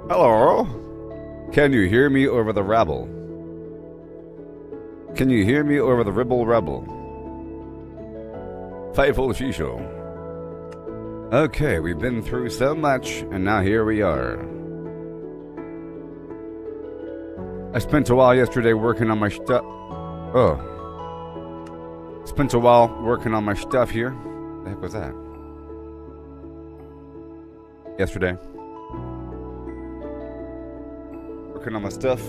Hello? Can you hear me over the rabble? Can you hear me over the ribble rebel? Faithful Shisho. Okay, we've been through so much, and now here we are. I spent a while yesterday working on my stuff. Spent a while working on my stuff here. What the heck was that? Yesterday. Working on my stuff.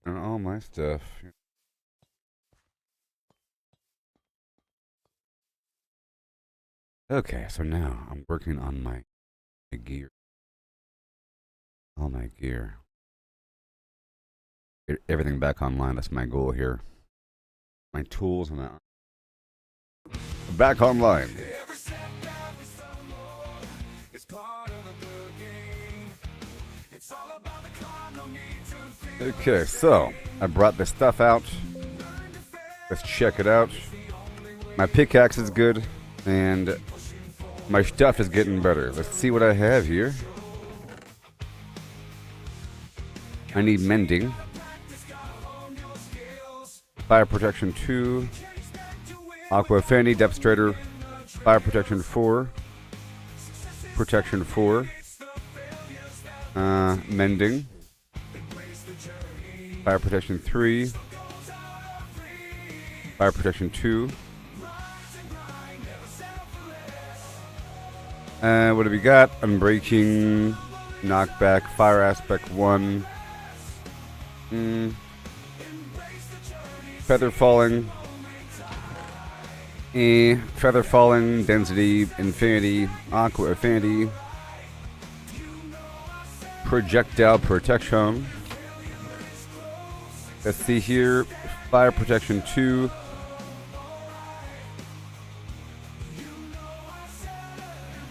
And all my stuff. Okay, so now I'm working on my gear. All my gear. Get everything back online. That's my goal here. My tools and that. Back online. Okay, so I brought this stuff out. Let's check it out. My pickaxe is good, and my stuff is getting better. Let's see what I have here. I need mending. Fire protection 2. Aqua Affinity, Demonstrator. Fire protection 4. Protection 4. Mending. Fire protection 3. Fire protection 2. What have we got? Unbreaking. Knockback. Fire aspect 1. Feather falling. Feather falling. Density. Infinity. Aqua Affinity. Projectile protection. Let's see here. Fire protection 2.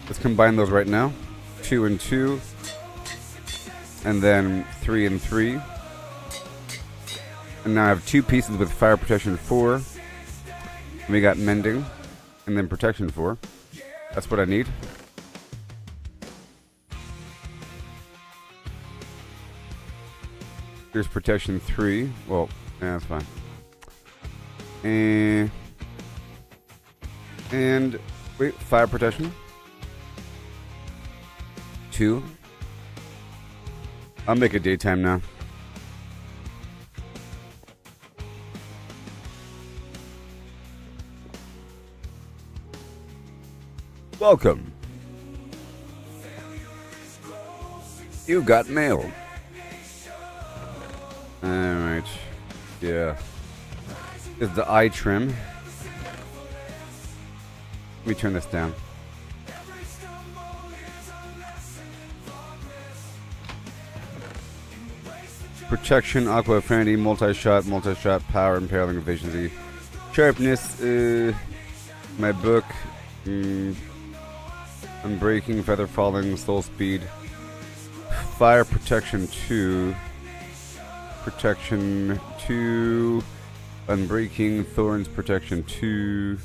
Let's combine those right now. 2 and 2. And then 3 and 3. And now I have 2 pieces with fire protection 4. And we got mending. And then protection 4. That's what I need. Here's protection 3. Well, yeah, that's fine. And wait, fire protection 2. I'll make it daytime now. Welcome. You got mail. Alright. Yeah. This is the eye trim. Let me turn this down. Protection, aqua affinity, multi-shot, power, impaling, efficiency, sharpness, my book, unbreaking, feather falling, soul speed, fire protection 2, protection 2, unbreaking, thorns protection 2,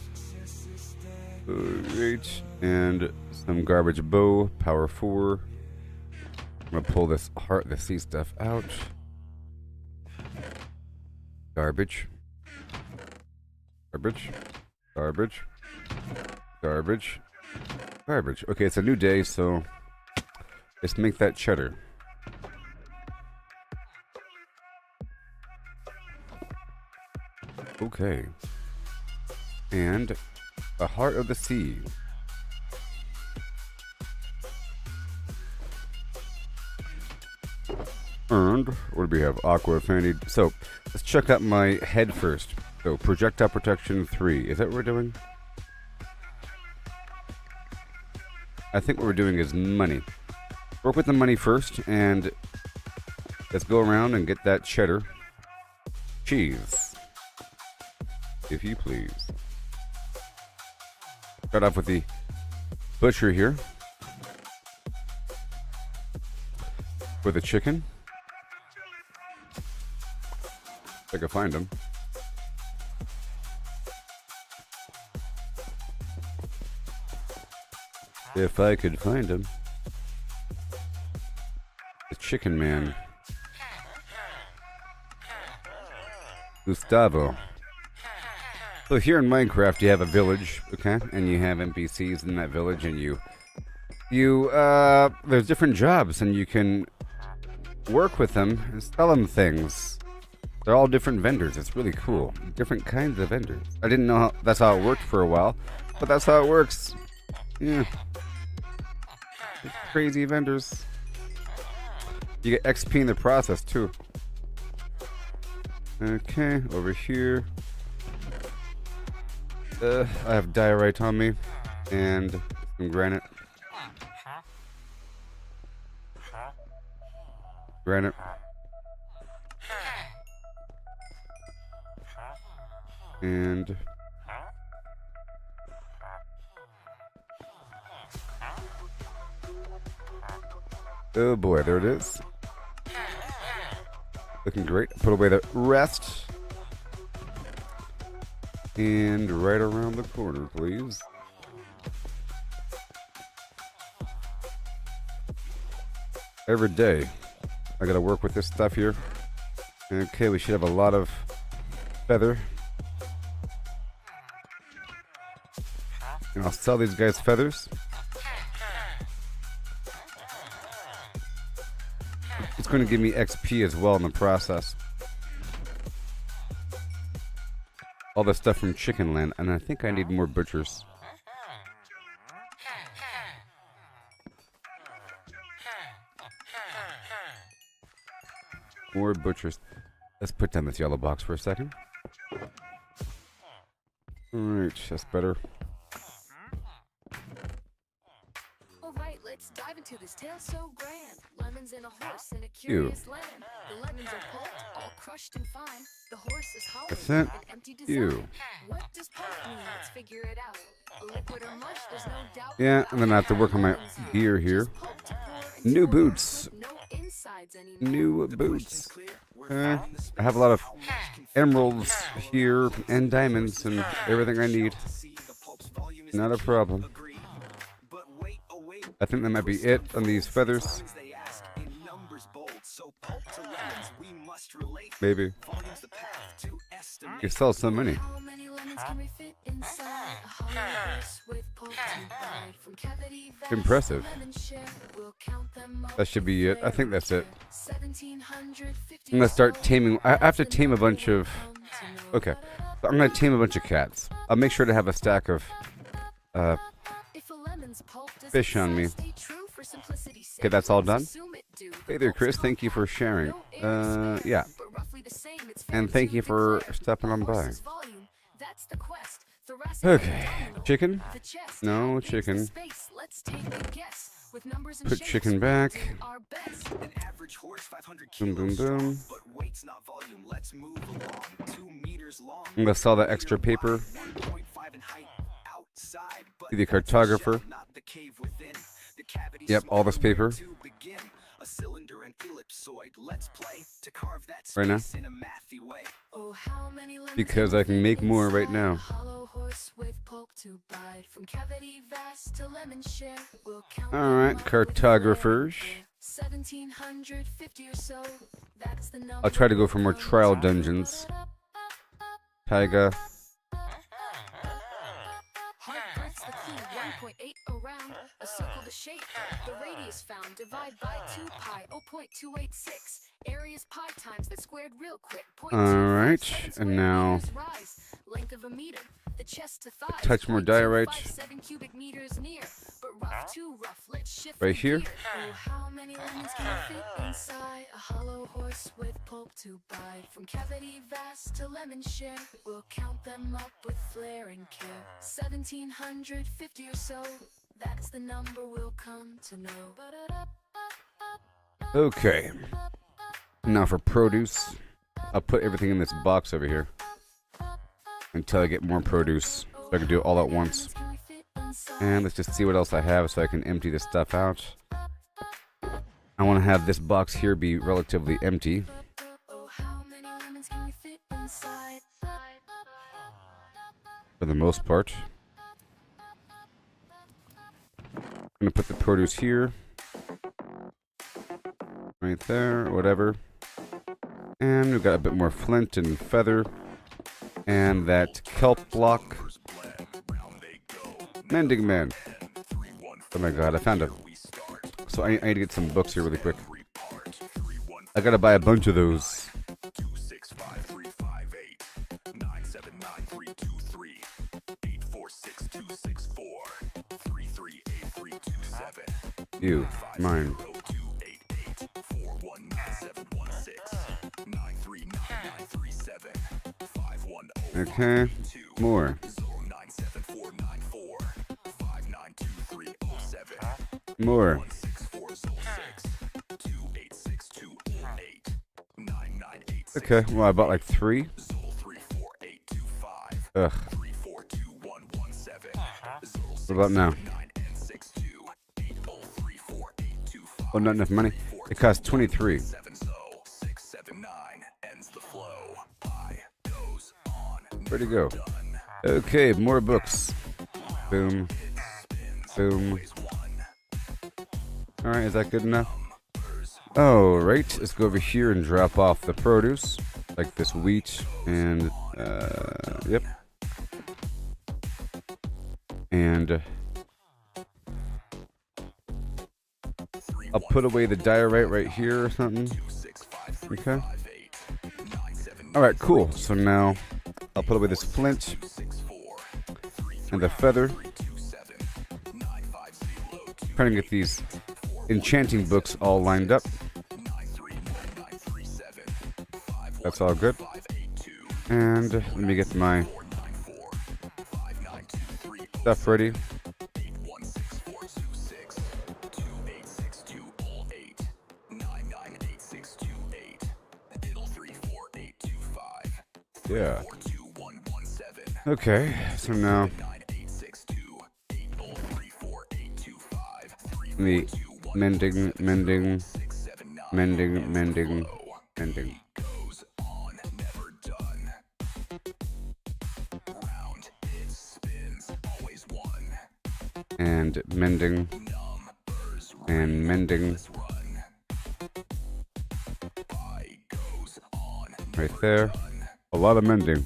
great, and some garbage bow, power 4. I'm gonna pull this heart, the sea stuff out. Garbage. Garbage. Garbage. Garbage. Garbage. Okay, it's a new day, so let's make that cheddar. Okay. And the heart of the sea. And what do we have? Aqua affinity. So let's check out my head first. So projectile protection 3. Is that what we're doing? I think what we're doing is money. Work with the money first, and let's go around and get that cheddar. Cheese. If you please. Start off with the butcher here. For the chicken. If I can find them. If I could find him. The chicken man. Gustavo. So here in Minecraft you have a village, okay? And you have NPCs in that village, and there's different jobs, and you can work with them and sell them things. They're all different vendors. It's really cool. Different kinds of vendors. I didn't know that's how it worked for a while, but that's how it works. Yeah. Crazy vendors. You get XP in the process too. Okay, over here. I have diorite on me and some granite. Granite. And oh boy, there it is. Looking great. Put away the rest. And right around the corner, please. Every day, I gotta work with this stuff here. Okay, we should have a lot of feather. And I'll sell these guys feathers. It's going to give me XP as well in the process. All the stuff from Chicken Land, and I think I need more butchers. More butchers. Let's put down this yellow box for a second. Alright, that's better. Alright, let's dive into to this tale so grand. Lemons and a horse in a Ew. curious land. The lemons are pulped, all crushed and fine. The horse is hollow, That's it. an empty design. Ew. What does pulp mean? Let's figure it out. A liquid or mush, there's no doubt. Yeah, and then I have to work on my gear here. New boots. No insides anymore. New boots. I have a lot of emeralds here and diamonds and everything I need. Not a problem. I think that might be it on these feathers. Maybe. You sell so many. How many lemons can we fit inside a hollow horse with pulp to bite? From cavity vast Impressive. to lemon share, we'll count them up That should be it. I think that's it. 1750. I'm gonna start taming. I have to tame a bunch of. Okay, so I'm gonna tame a bunch of cats. I'll make sure to have a stack of If a lemon's pulp doesn't fish on me. stay true for simplicity's sake, Okay, that's all let's done. assume it do. Hey there, Chris. Thank you for sharing. Yeah, But roughly the same, it's fair and thank to you for declare stepping on by. horse's volume, that's the quest. Thoracic Okay, abdominal, chicken. the chest, No how big's the chicken. space? Let's take a guess. With numbers and Put shapes, chicken we'll back. do our best. An average horse, 500 Boom, boom, kilos strong, boom. but weight's not volume. Let's move along. 2 meters long. I'm gonna sell that extra paper. 1.5 in height outside, but To the that's cartographer. shell, not the cave within. The cavity's Yep, all this small, paper. where to begin? A cylinder and ellipsoid. Let's play to carve that Right now? space in a mathy way. Oh, how many lemons Because can I can fit make more right inside now. a hollow horse with pulp to bite? From cavity vast to lemon share, we'll count All them right, up with cartographers. flair. 1750 or so, that's the number. I'll try to go for more trial dungeons. Taiga. Heart breaths the key, 1.8 around, a circle to shape. The radius found, divide by 2 pi, 0.286. Area's pi times that squared real quick. Alright, 0.257 and squared now- meters rise. Length of a meter. The chest to thighs. Touch more diorite. 0.257 cubic meters near. But rough too rough, let's shift Right the here. gear. Oh, how many lemons can fit inside a hollow horse with pulp to bite? From cavity vast to lemon share, we'll count them up with flair and care. 1750 or so, that's the number we'll come to know. Okay. Now for produce. I'll put everything in this box over here until I get more produce, so I can do it all at once. And let's just see what else I have so I can empty this stuff out. I want to have this box here be relatively empty. Oh, how many lemons can we fit inside? For the most part. I'm gonna put the produce here. Right there, or whatever. And we've got a bit more flint and feather. And that kelp block. Mending man. Oh my god, I found a... So I need to get some books here really quick. I gotta buy a bunch of those. You, mine. Okay, more. More. Okay, well I bought like 3. Ugh. What about now? Oh, not enough money. It costs 23. Where'd it go? Okay, more books. Boom. Boom. Alright, is that good enough? Alright, let's go over here and drop off the produce. Like this wheat and, yep. And I'll put away the diorite right here or something. Okay. Alright, cool. So now I'll put away this flint and the feather. Trying to get these enchanting books all lined up. That's all good. And let me get my stuff ready. Yeah. Okay, so now the mending, mending, mending, mending, mending. And mending, and mending. Right there. A lot of mending.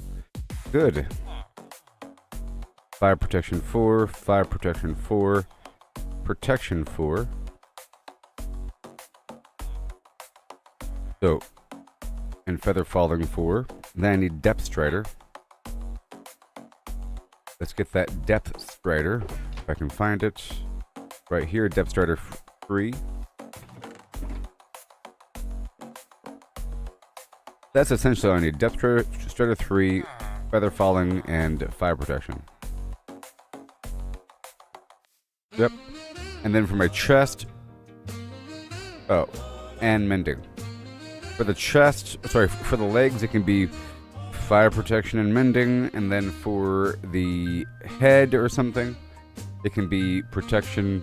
Good. Fire protection 4, fire protection 4, protection 4. So, and feather falling 4. Then I need depth strider. Let's get that depth strider, if I can find it. Right here, depth strider 3. That's essentially all I need. Depth strider 3, feather falling, and fire protection. Yep. And then for my chest, oh, and mending. For the chest, sorry, for the legs, it can be fire protection and mending, and then for the head or something, it can be protection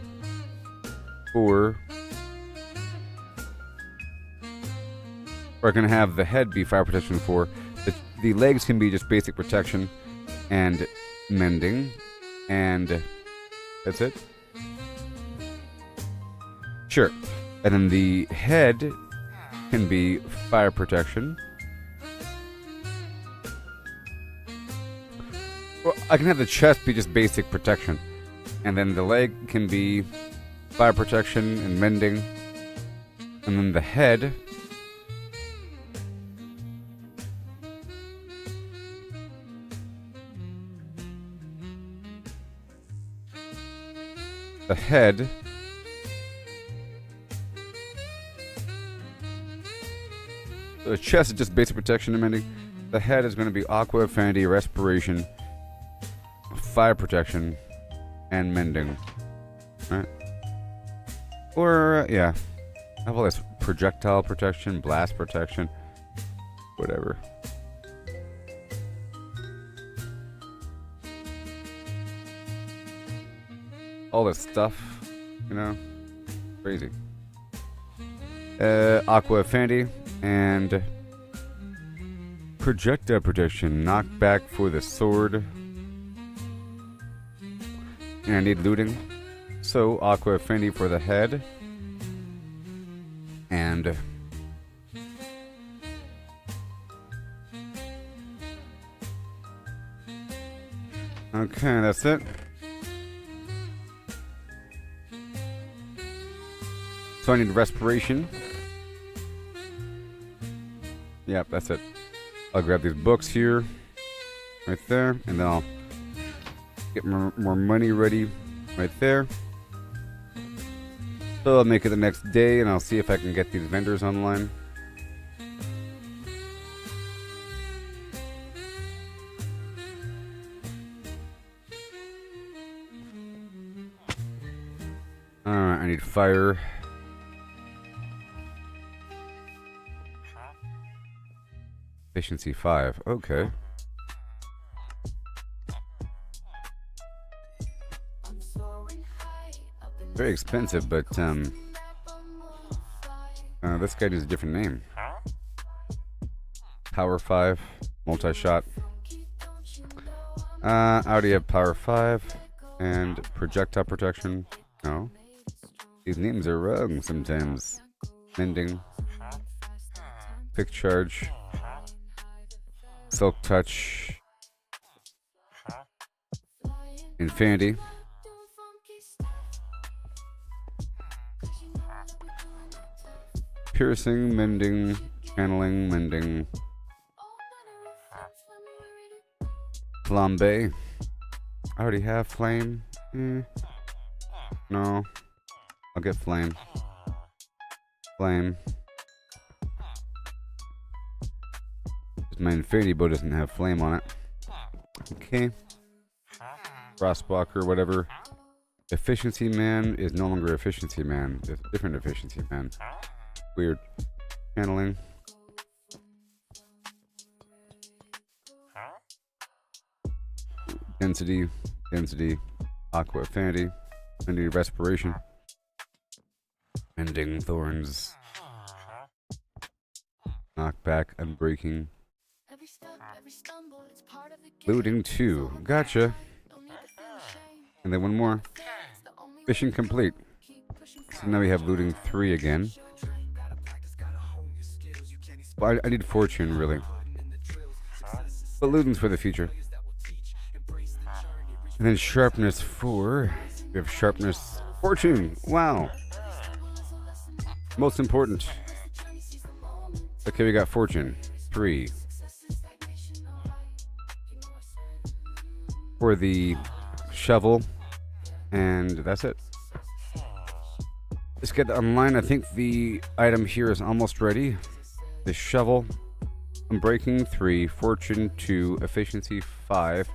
4. Or I can have the head be fire protection 4. The legs can be just basic protection and mending, and that's it. Sure. And then the head can be fire protection. Well, I can have the chest be just basic protection. And then the leg can be fire protection and mending. And then the head the chest is just basic protection and mending. The head is going to be aqua, affinity, respiration, fire protection, and mending. Right? Or, yeah. I have all this projectile protection, blast protection, whatever. All this stuff, you know, crazy. Aqua affinity and projectile protection, knockback for the sword. And I need looting, so aqua affinity for the head. And okay, that's it. So I need respiration. Yep, that's it. I'll grab these books here, right there, and then I'll get more money ready right there. So I'll make it the next day, and I'll see if I can get these vendors online. Alright, I need fire. Efficiency 5. Okay. Very expensive, but this guy needs a different name. Power 5, multi-shot. I already have power 5 and projectile protection. No, these names are wrong sometimes. Mending, quick charge, silk touch, infinity. Piercing, mending, channeling, mending. Flambe. I already have flame. No. I'll get flame. Flame. My infinity bow doesn't have flame on it. Okay. Frostwalker, whatever. Efficiency man is no longer efficiency man. There's a different efficiency man. Weird. Channeling. Density, density, aqua affinity, affinity respiration, ending thorns, knockback, unbreaking, Every step, every stumble, it's part of the game. looting 2. Gotcha. Don't need to feel ashamed. And then one more. It's the only way Fishing complete. keep pushing So now we have looting 3 again. Well, I need fortune, really. But looting's for the future. And then sharpness 4. We have sharpness fortune. Wow. Most important. Okay, we got fortune 3. For the shovel. And that's it. Let's get online. I think the item here is almost ready. The shovel. Unbreaking 3. Fortune 2. Efficiency 5.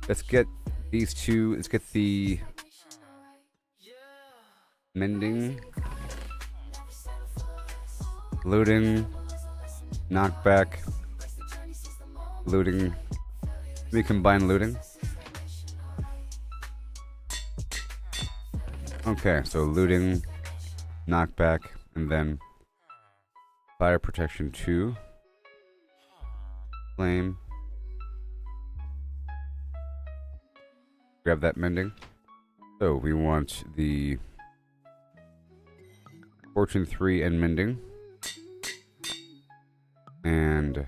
Let's get these two. Let's get the mending, looting, knockback, looting. Let me combine looting. Okay, so looting, knockback, and then fire protection 2. Flame. Grab that mending. So we want the fortune 3 and mending. And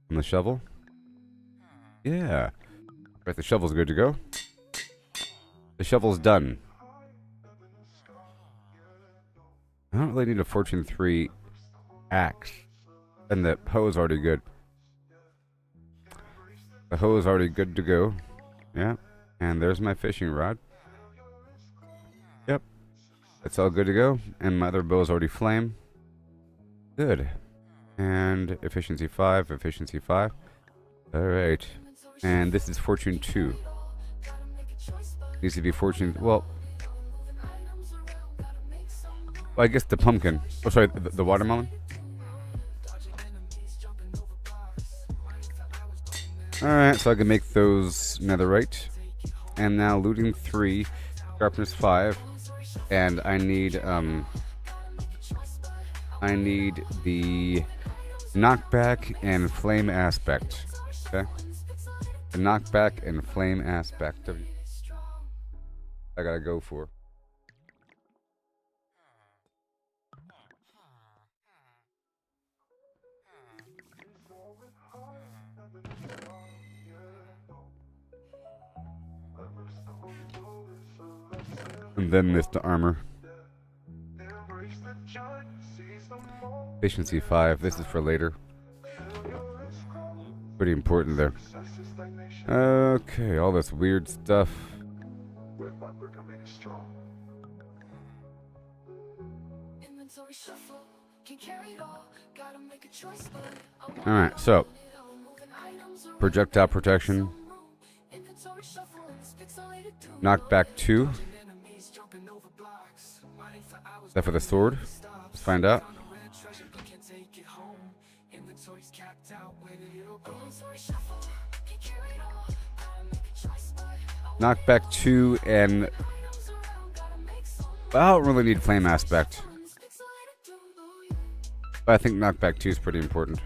on the shovel. Yeah. Right, the shovel's good to go. The shovel's done. I don't really need a fortune 3 axe. And the hoe is already good. The hoe is already good to go. Yeah. And there's my fishing rod. Yep. It's all good to go. And my other bow is already flame. Good. And efficiency 5, efficiency 5. Alright. And this is fortune 2. Needs to be fortune... Well, I guess the pumpkin. Oh, sorry, the watermelon. Alright, so I can make those netherite. And now looting 3, sharpness 5, and I need the knockback and flame aspect. Okay? The knockback and flame aspect of I gotta go for. And then Mr. Armor. Efficiency 5. This is for later. Pretty important there. Okay, all this weird stuff. Alright, so projectile protection. Knockback 2. Is that for the sword? Let's find out. Knockback 2 and... I don't really need flame aspect. But I think knockback 2 is pretty important.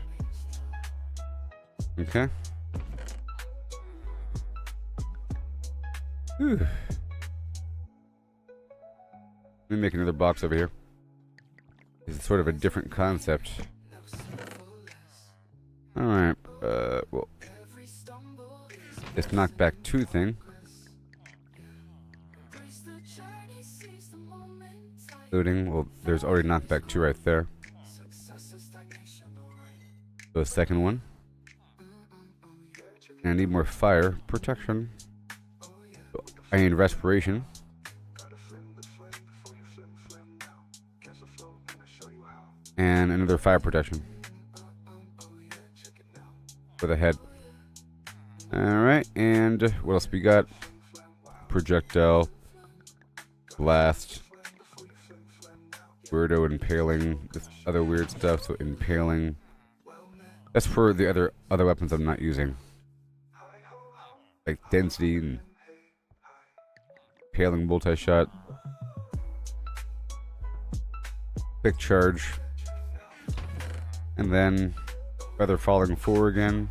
Okay. Whew. Let me make another box over here. It's sort of a different concept. Alright, well, this knockback 2 thing. Looting, well, there's already knockback 2 right there. So the second one. And I need more fire protection. I need respiration. And another fire protection. For the head. Alright, and what else we got? Projectile. Blast. Weirdo impaling. This other weird stuff, so impaling. That's for the other weapons I'm not using. Like density and paling multi-shot. Quick charge. And then feather falling 4 again.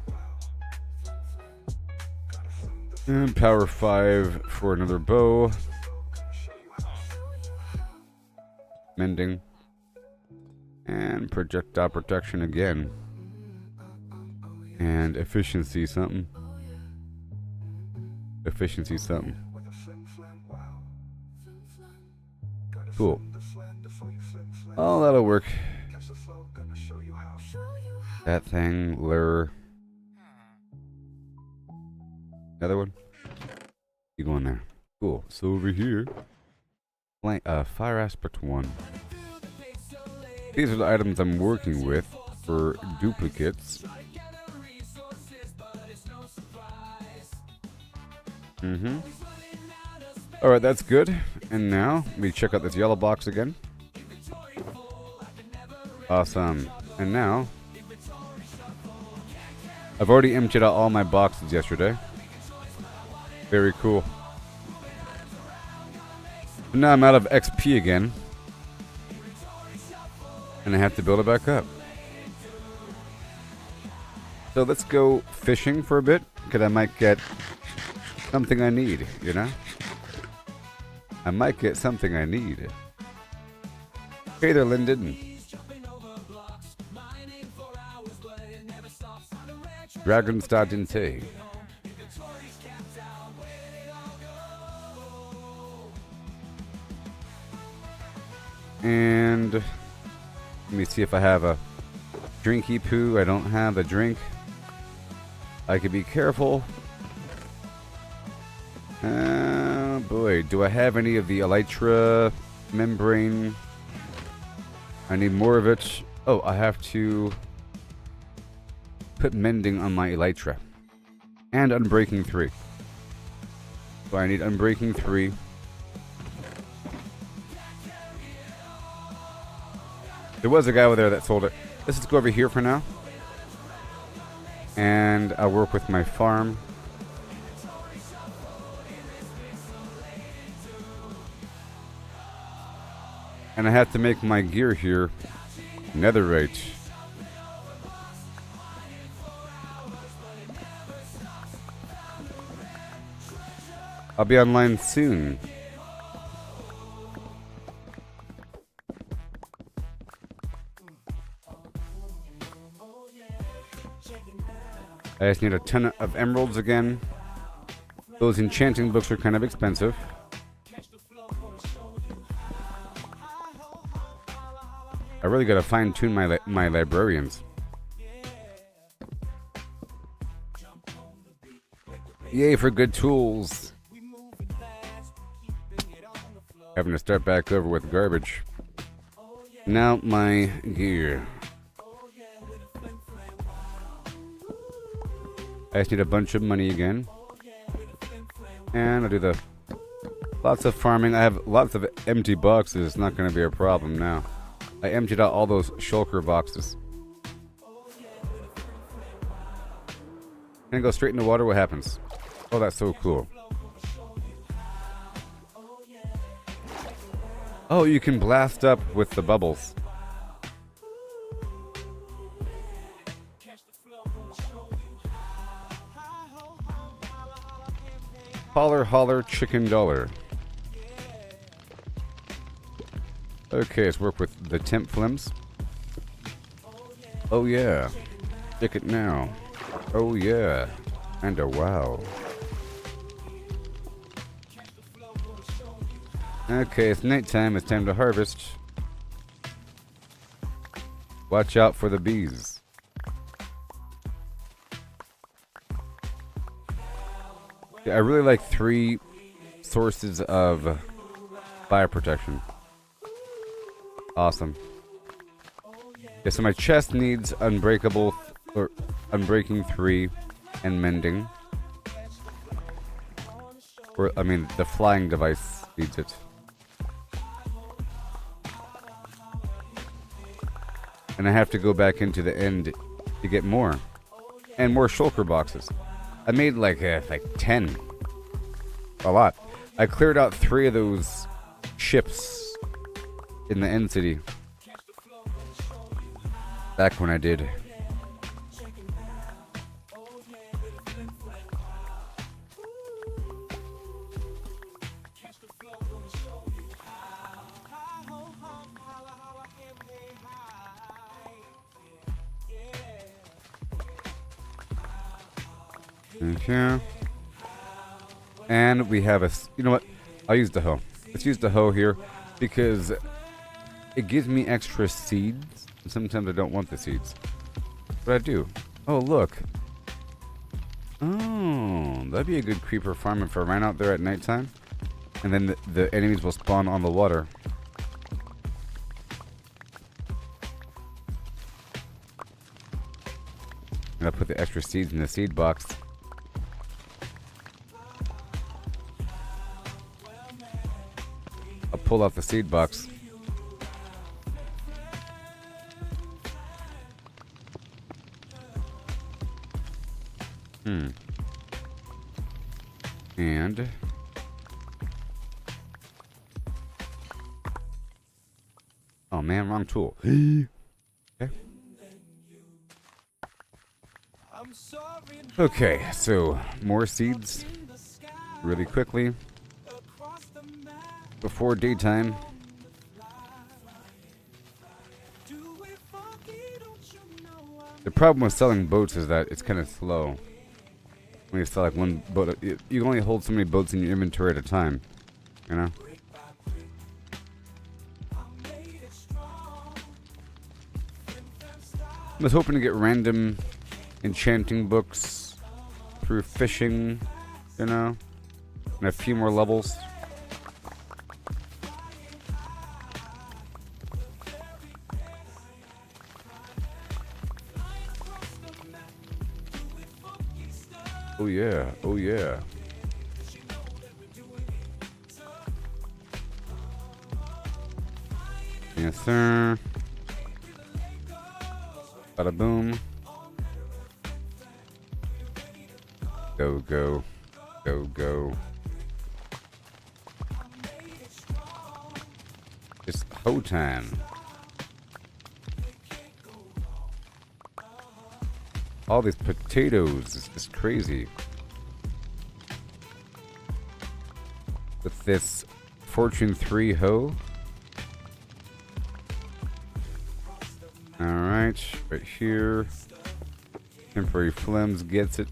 And power 5 for another bow. Mending. And projectile protection again. And efficiency something. Efficiency something. Cool. Oh, that'll work. That thing, lure. Another one? You go in there. Cool. So over here. Fire aspect 1. These are the items I'm working with for duplicates. Alright, that's good. And now, let me check out this yellow box again. Awesome. And now, I've already emptied out all my boxes yesterday. Very cool. But now I'm out of XP again. And I have to build it back up. So let's go fishing for a bit, because I might get something I need, you know? I might get something I need. Hey there, Lyndon. Dragonstar Dinte. And let me see if I have a drinky poo. I don't have a drink. I could be careful. Boy, do I have any of the elytra membrane? I need more of it. Oh, I have to put mending on my elytra. And unbreaking 3. So I need unbreaking 3. There was a guy over there that sold it. Let's just go over here for now. And I'll work with my farm. And I have to make my gear here netherite. I'll be online soon. I just need a ton of emeralds again. Those enchanting books are kind of expensive. I really gotta fine-tune my librarians. Yay for good tools. Having to start back over with garbage. Now my gear. I just need a bunch of money again. And I'll do the lots of farming. I have lots of empty boxes. It's not going to be a problem now. I emptied out all those shulker boxes. And I go straight in the water. What happens? Oh, that's so cool. Oh, you can blast up with the bubbles. Holler, holler, chicken dollar. Okay, let's work with the Flimflams. Oh yeah. Stick it now. Oh yeah. And a wow. Okay, it's nighttime. It's time to harvest. Watch out for the bees. Yeah, I really like 3 sources of fire protection. Awesome. Yeah, so my chest needs unbreakable or unbreaking 3 and mending. Or I mean, the flying device needs it. And I have to go back into the end to get more. And more shulker boxes. I made like 10. A lot. I cleared out 3 of those ships in the end city. Back when I did. Okay. And we have you know what? I'll use the hoe. Let's use the hoe here because it gives me extra seeds. Sometimes I don't want the seeds. But I do. Oh, look. Oh, that'd be a good creeper farm if I ran out there at nighttime. And then the enemies will spawn on the water. And I'll put the extra seeds in the seed box. I'll pull out the seed box. And oh man, wrong tool. Okay. Okay, so more seeds really quickly before daytime. The problem with selling boats is that it's kind of slow. When you sell like one boat, you can only hold so many boats in your inventory at a time, you know? I was hoping to get random enchanting books through fishing, you know? And a few more levels. Oh yeah, oh yeah. Yes, sir. Bada boom. Go, go. Go, go. It's hoe time. All these potatoes is just crazy. With this Fortune 3 hoe. Alright, right here. Temporary Flimflams gets it.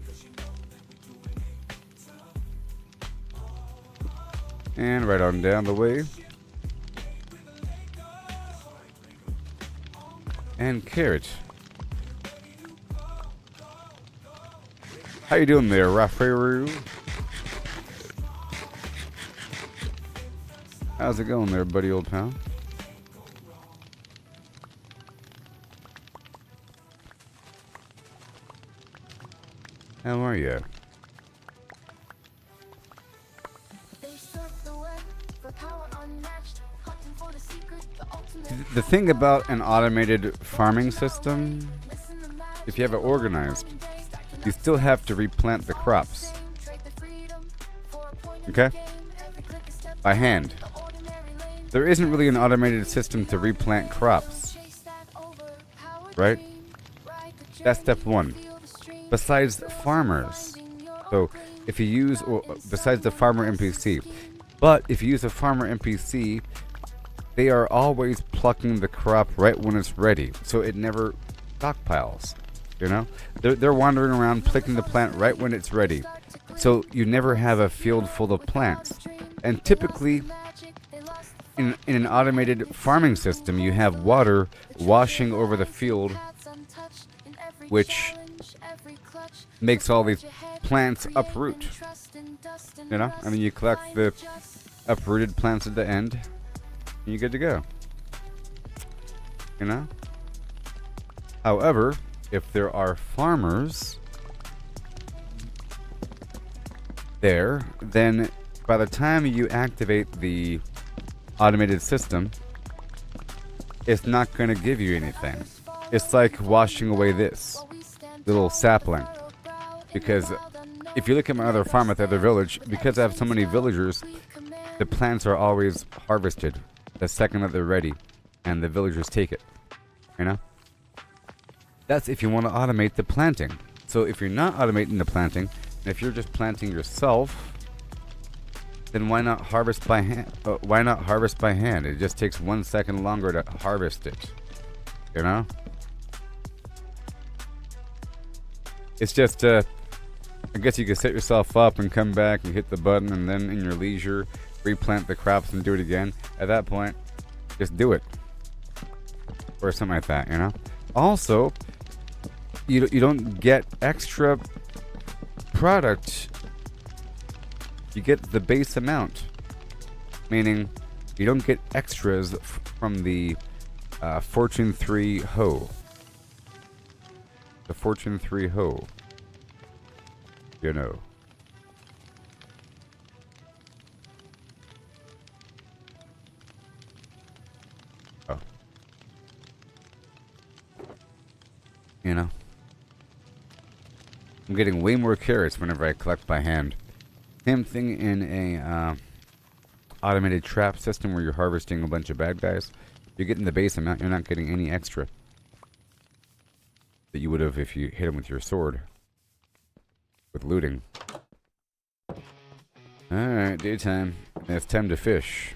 And right on down the way. And carrot. How you doing there, Rafaru? How's it going there, buddy old pal? How are you? The thing about an automated farming system, if you have it organized, you still have to replant the crops. Okay? By hand. There isn't really an automated system to replant crops. Right? That's step one. Besides farmers. So, if you use, besides the farmer NPC. But if you use a farmer NPC, they are always plucking the crop right when it's ready. So it never stockpiles. You know? They're wandering around plucking the plant right when it's ready. So you never have a field full of plants. And typically, in an automated farming system, you have water washing over the field, which makes all these plants uproot. You know? I mean, you collect the uprooted plants at the end, and you're good to go. You know? However, if there are farmers there, then by the time you activate the automated system, it's not going to give you anything. It's like washing away this. little sapling. Because if you look at my other farm at the other village, because I have so many villagers, the plants are always harvested the second that they're ready, and the villagers take it. You know? That's if you want to automate the planting. So if you're not automating the planting, if you're just planting yourself, then why not harvest by hand? Why not harvest by hand? It just takes 1 second longer to harvest it. You know? It's just, I guess you could set yourself up and come back and hit the button, and then in your leisure, replant the crops and do it again. At that point, just do it. Or something like that, you know? Also, you don't get extra product. You get the base amount. Meaning, you don't get extras from the Fortune 3 hoe. The Fortune 3 hoe. You know. Oh. You know. I'm getting way more carrots whenever I collect by hand. Same thing in a automated trap system where you're harvesting a bunch of bad guys. You're getting the base amount. You're not getting any extra that you would have if you hit them with your sword. With looting. Alright, daytime. It's time to fish.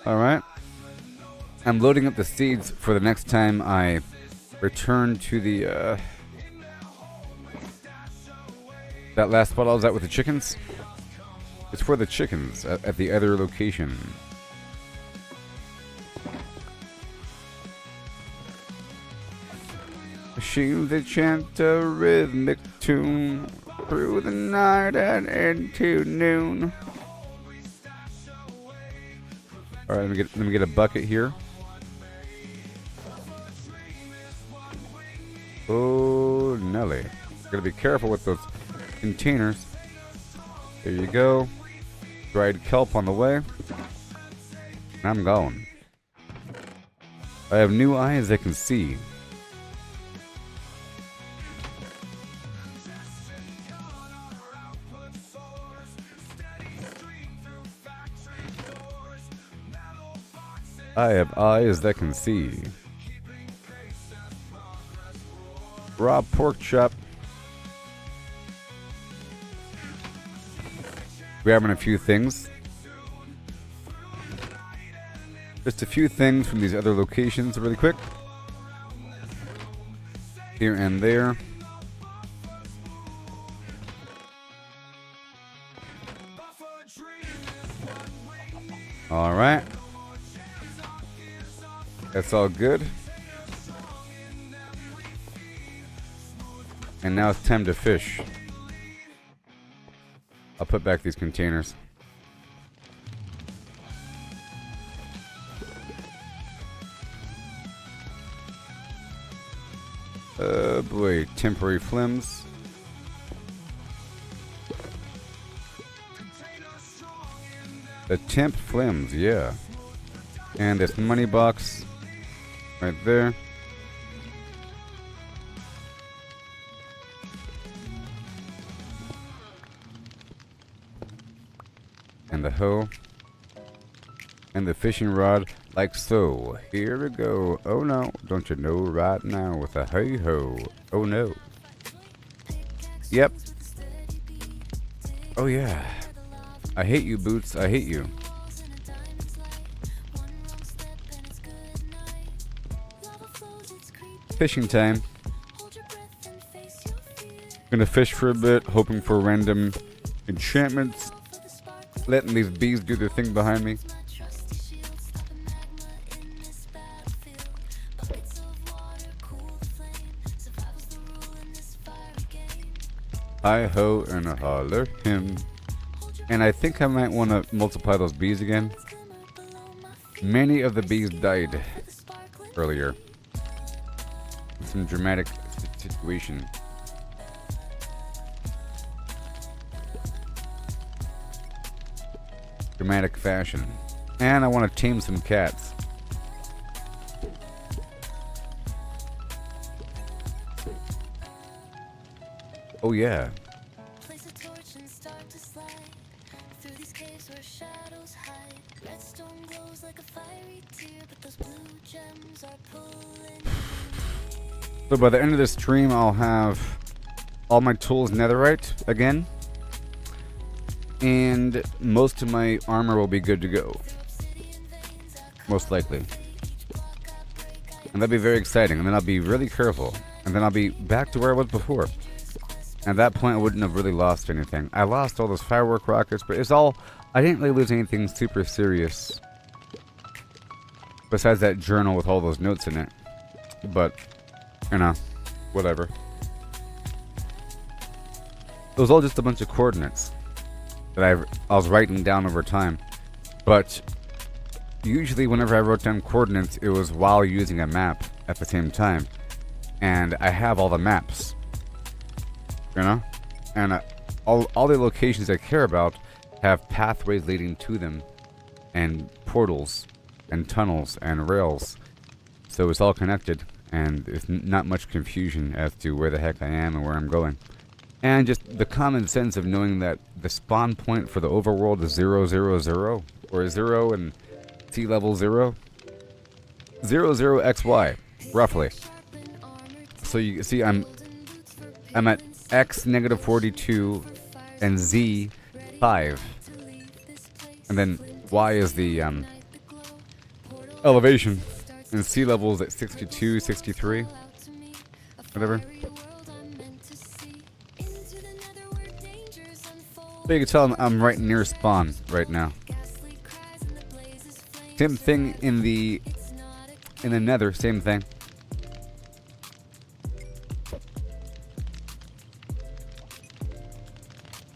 Alright. I'm loading up the seeds for the next time I return to the, that last spot I was at with the chickens. It's for the chickens at the other location. Machines that chant a rhythmic tune through the night and into noon. Alright, let me get a bucket here. Oh, Nelly. Gotta be careful with those containers. There you go. Dried kelp on the way. I'm going. I have new eyes that can see. I have eyes that can see. Raw pork chop. Grabbing a few things. Just a few things from these other locations really quick. Here and there. Alright. That's all good. And now it's time to fish. I'll put back these containers. Oh boy, temporary flims. The temp flims, yeah. And this money box right there. And the hoe. And the fishing rod, like so. Here we go. Oh no, don't you know right now with a hey ho. Oh no. Yep. Oh yeah. I hate you, Boots. I hate you. Fishing time. Gonna fish for a bit, hoping for random enchantments. Letting these bees do their thing behind me. Hi ho and a holler him. And I think I might want to multiply those bees again. Many of the bees died earlier. Some dramatic situation. Dramatic fashion. And I want to tame some cats. Oh yeah. Place a torch and start to slide through these caves where shadows hide. Redstone glows like a fiery tear, but those blue gems are pulling. So by the end of this stream, I'll have all my tools netherite again. And most of my armor will be good to go. Most likely. And that'll be very exciting. And then I'll be really careful. And then I'll be back to where I was before. At that point, I wouldn't have really lost anything. I lost all those firework rockets, but it's all... I didn't really lose anything super serious. Besides that journal with all those notes in it. But, you know, whatever. It was all just a bunch of coordinates that I was writing down over time. But usually whenever I wrote down coordinates, it was while using a map at the same time. And I have all the maps. You know? And all the locations I care about have pathways leading to them. And portals. And tunnels. And rails. So it's all connected. And it's not much confusion as to where the heck I am and where I'm going. And just the common sense of knowing that the spawn point for the overworld is 0, 0, 0. Or 0 and sea level 0. 0, 0, XY. Roughly. So you see I'm at X negative 42 and Z 5. And then Y is the elevation. And sea level is at 62, 63. Whatever. So you can tell I'm right near spawn right now. Same thing in the nether, same thing.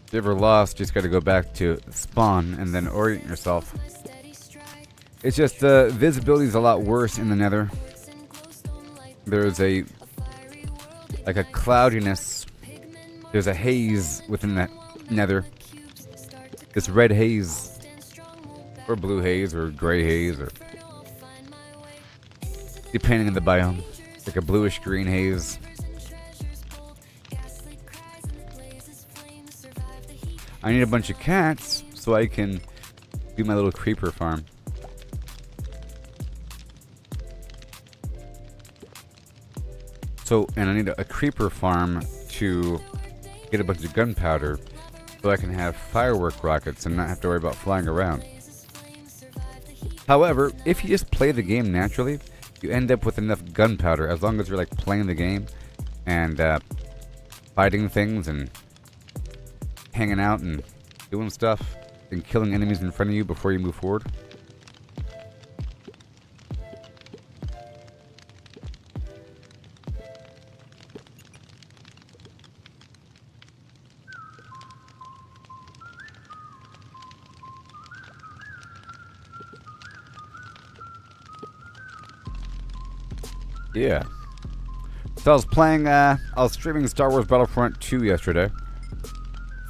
If you ever lost, just gotta go back to spawn and then orient yourself. It's just the visibility is a lot worse in the nether. There's like a cloudiness. There's a haze within that nether. This red haze, or blue haze, or gray haze, or depending on the biome, like a bluish green haze. I need a bunch of cats so I can do my little creeper farm. So, and I need a creeper farm to get a bunch of gunpowder so I can have firework rockets and not have to worry about flying around. However, if you just play the game naturally, you end up with enough gunpowder as long as you're like playing the game and fighting things and hanging out and doing stuff and killing enemies in front of you before you move forward. Yeah. So I was streaming Star Wars Battlefront 2 yesterday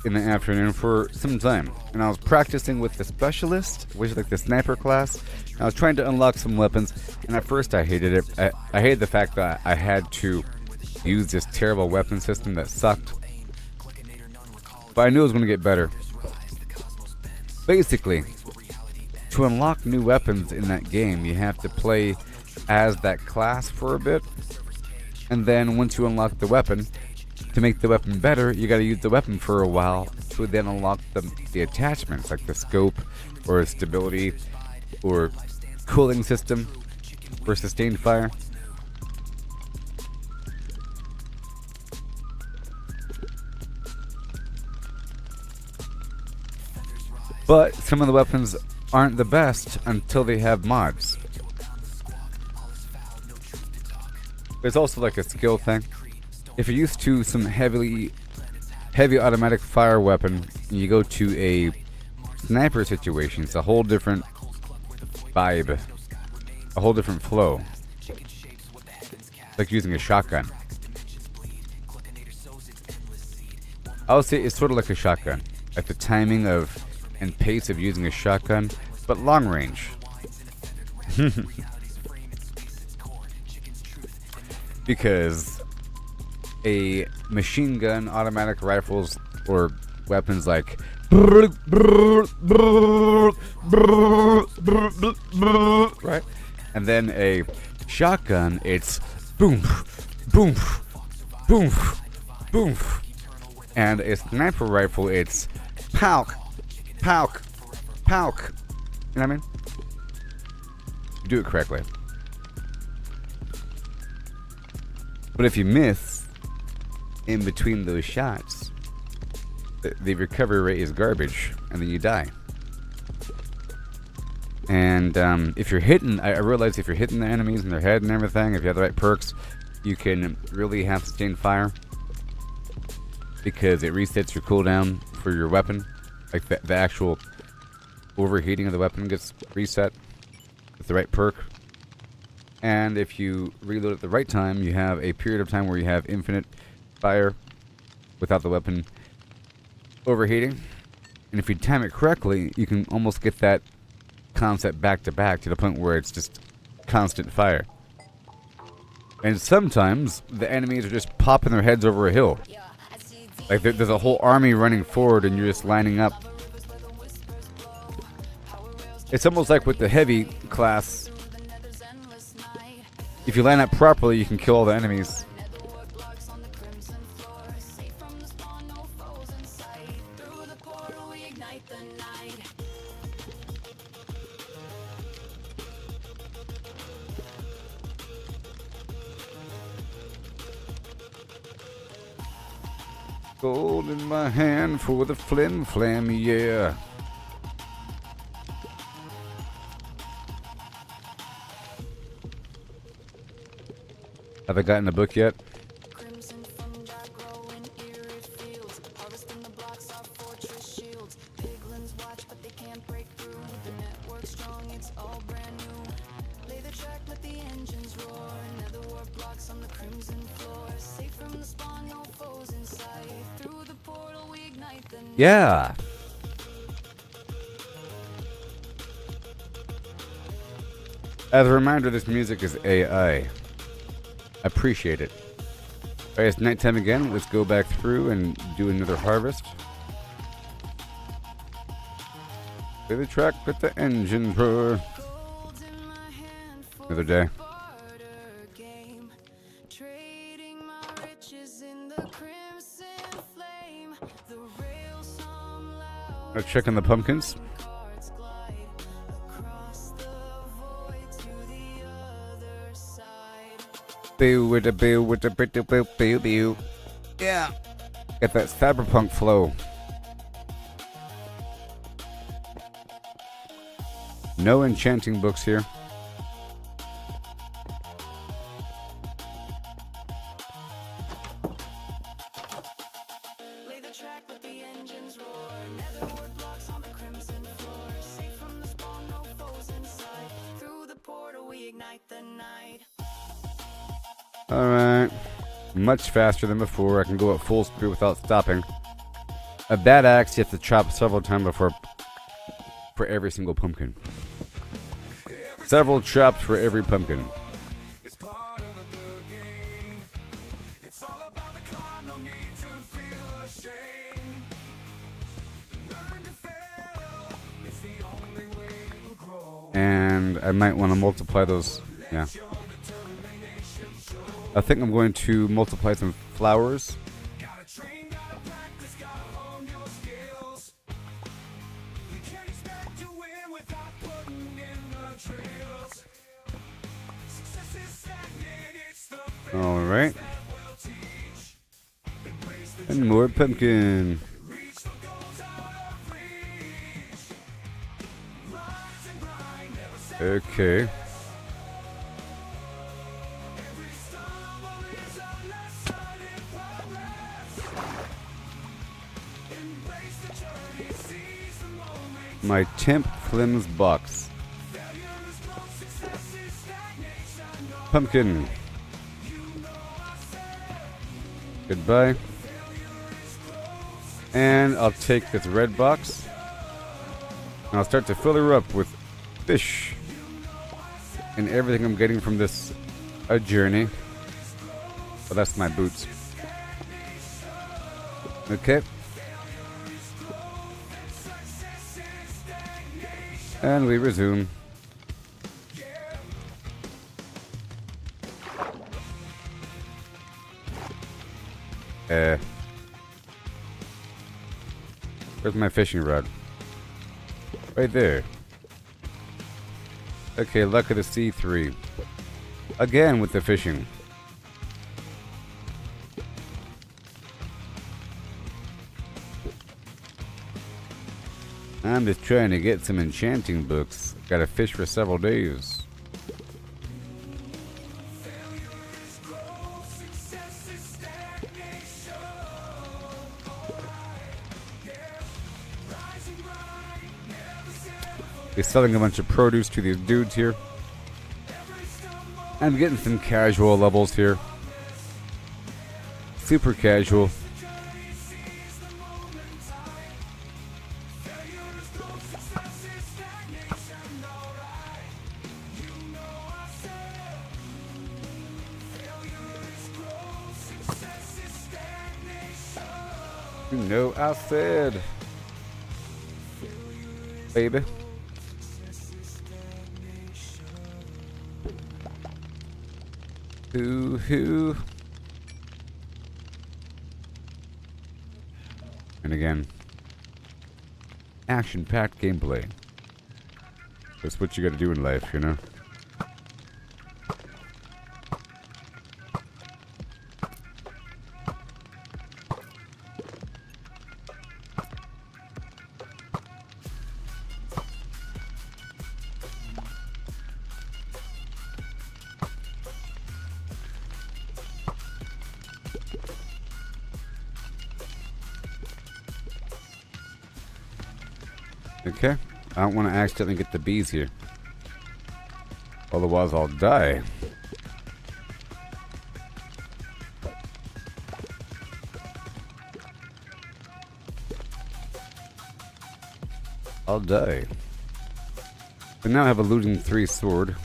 in the afternoon for some time. And I was practicing with the Specialist, which is like the sniper class. And I was trying to unlock some weapons. And at first I hated it. I hated the fact that I had to use this terrible weapon system that sucked. But I knew it was going to get better. Basically, to unlock new weapons in that game, you have to play as that class for a bit, and then once you unlock the weapon, to make the weapon better, you gotta use the weapon for a while to then unlock the attachments, like the scope, or stability, or cooling system for sustained fire. But some of the weapons aren't the best until they have mods. There's also like a skill thing. If you're used to some heavy automatic fire weapon, and you go to a sniper situation, it's a whole different vibe, a whole different flow. It's like using a shotgun. I would say it's sort of like a shotgun. Like the timing of and pace of using a shotgun, but long range. Because a machine gun, automatic rifles, or weapons like right, and then a shotgun, it's boom, boom, boom, boom, and a sniper rifle, it's pow, pow, pow. You know what I mean? You do it correctly. But if you miss in between those shots, the recovery rate is garbage, and then you die. And if you're hitting, I realize if you're hitting the enemies in their head and everything, if you have the right perks, you can really have sustained fire, because it resets your cooldown for your weapon. Like the actual overheating of the weapon gets reset with the right perk. And if you reload at the right time, you have a period of time where you have infinite fire without the weapon overheating. And if you time it correctly, you can almost get that concept back to back to the point where it's just constant fire. And sometimes the enemies are just popping their heads over a hill. Like there's a whole army running forward and you're just lining up. It's almost like with the heavy class. If you line up properly, you can kill all the enemies. Gold in my hand for the Flimflam, yeah. Have I gotten the book yet? Yeah. As a reminder, this music is AI. Appreciate it. Alright, it's nighttime again. Let's go back through and do another harvest. Play the track, let the engines roar. Another day. Let's check on the pumpkins. Boo with a boo with a boo boo boo boo. Yeah. Get that cyberpunk flow. No enchanting books here. Alright. Much faster than before. I can go at full speed without stopping. A bad axe you have to chop several times before for every single pumpkin. Several chops for every pumpkin. And I might want to multiply those. Yeah. I think I'm going to multiply some flowers. Alright. And more pumpkin. Okay. My temp Flims box. Pumpkin. Goodbye. And I'll take this red box. And I'll start to fill her up with fish. And everything I'm getting from this journey. Well, that's my boots. Okay. And we resume. Where's my fishing rod? Right there. Okay, luck of the sea 3. Again with the fishing. I'm just trying to get some enchanting books. Gotta fish for several days. He's selling a bunch of produce to these dudes here. I'm getting some casual levels here. Super casual. You know I said, baby. Hoo-hoo. And again, action-packed gameplay. That's what you gotta do in life, you know? Okay, I don't want to accidentally get the bees here. Otherwise I'll die. I'll die. But now I have a looting 3 sword.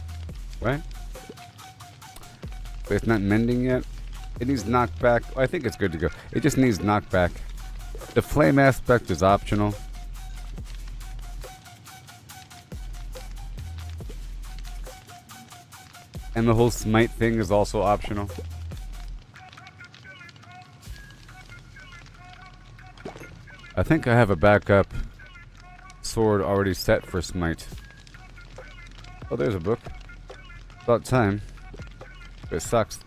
Right? But it's not mending yet. It needs knockback. I think it's good to go. It just needs knockback. The flame aspect is optional. And the whole smite thing is also optional. I think I have a backup sword already set for smite. Oh, there's a book. About time. But it sucks.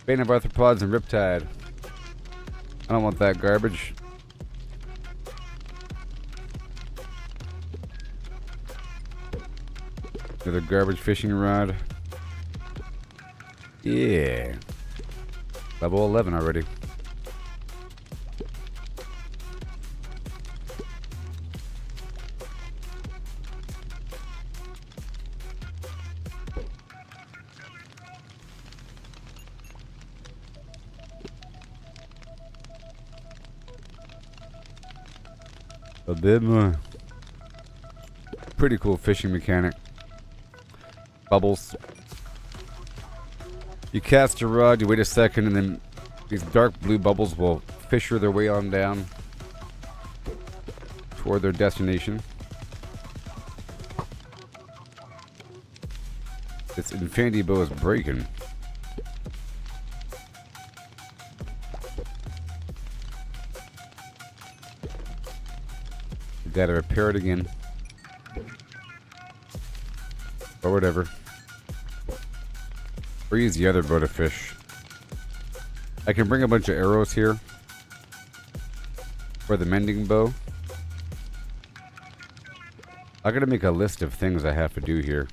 Bane of Arthropods and Riptide. I don't want that garbage. Another garbage fishing rod. Yeah. Level 11 already. A bit more. Pretty cool fishing mechanic. Bubbles. You cast a rod, you wait a second, and then these dark blue bubbles will fisher their way on down toward their destination. This infinity bow is breaking. Gotta repair it again. Or whatever. Or use the other bow to fish. I can bring a bunch of arrows here for the mending bow. I gotta make a list of things I have to do here.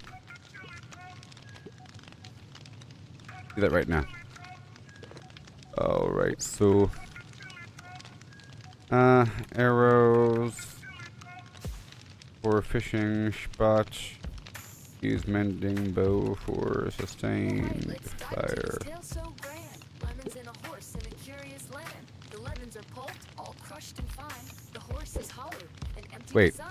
Do that right now. Alright, so arrows for fishing, spot. Use mending bow for sustained fire. Lemons in a horse in a curious land. The lemons are pulped, all crushed and fine. Wait. design.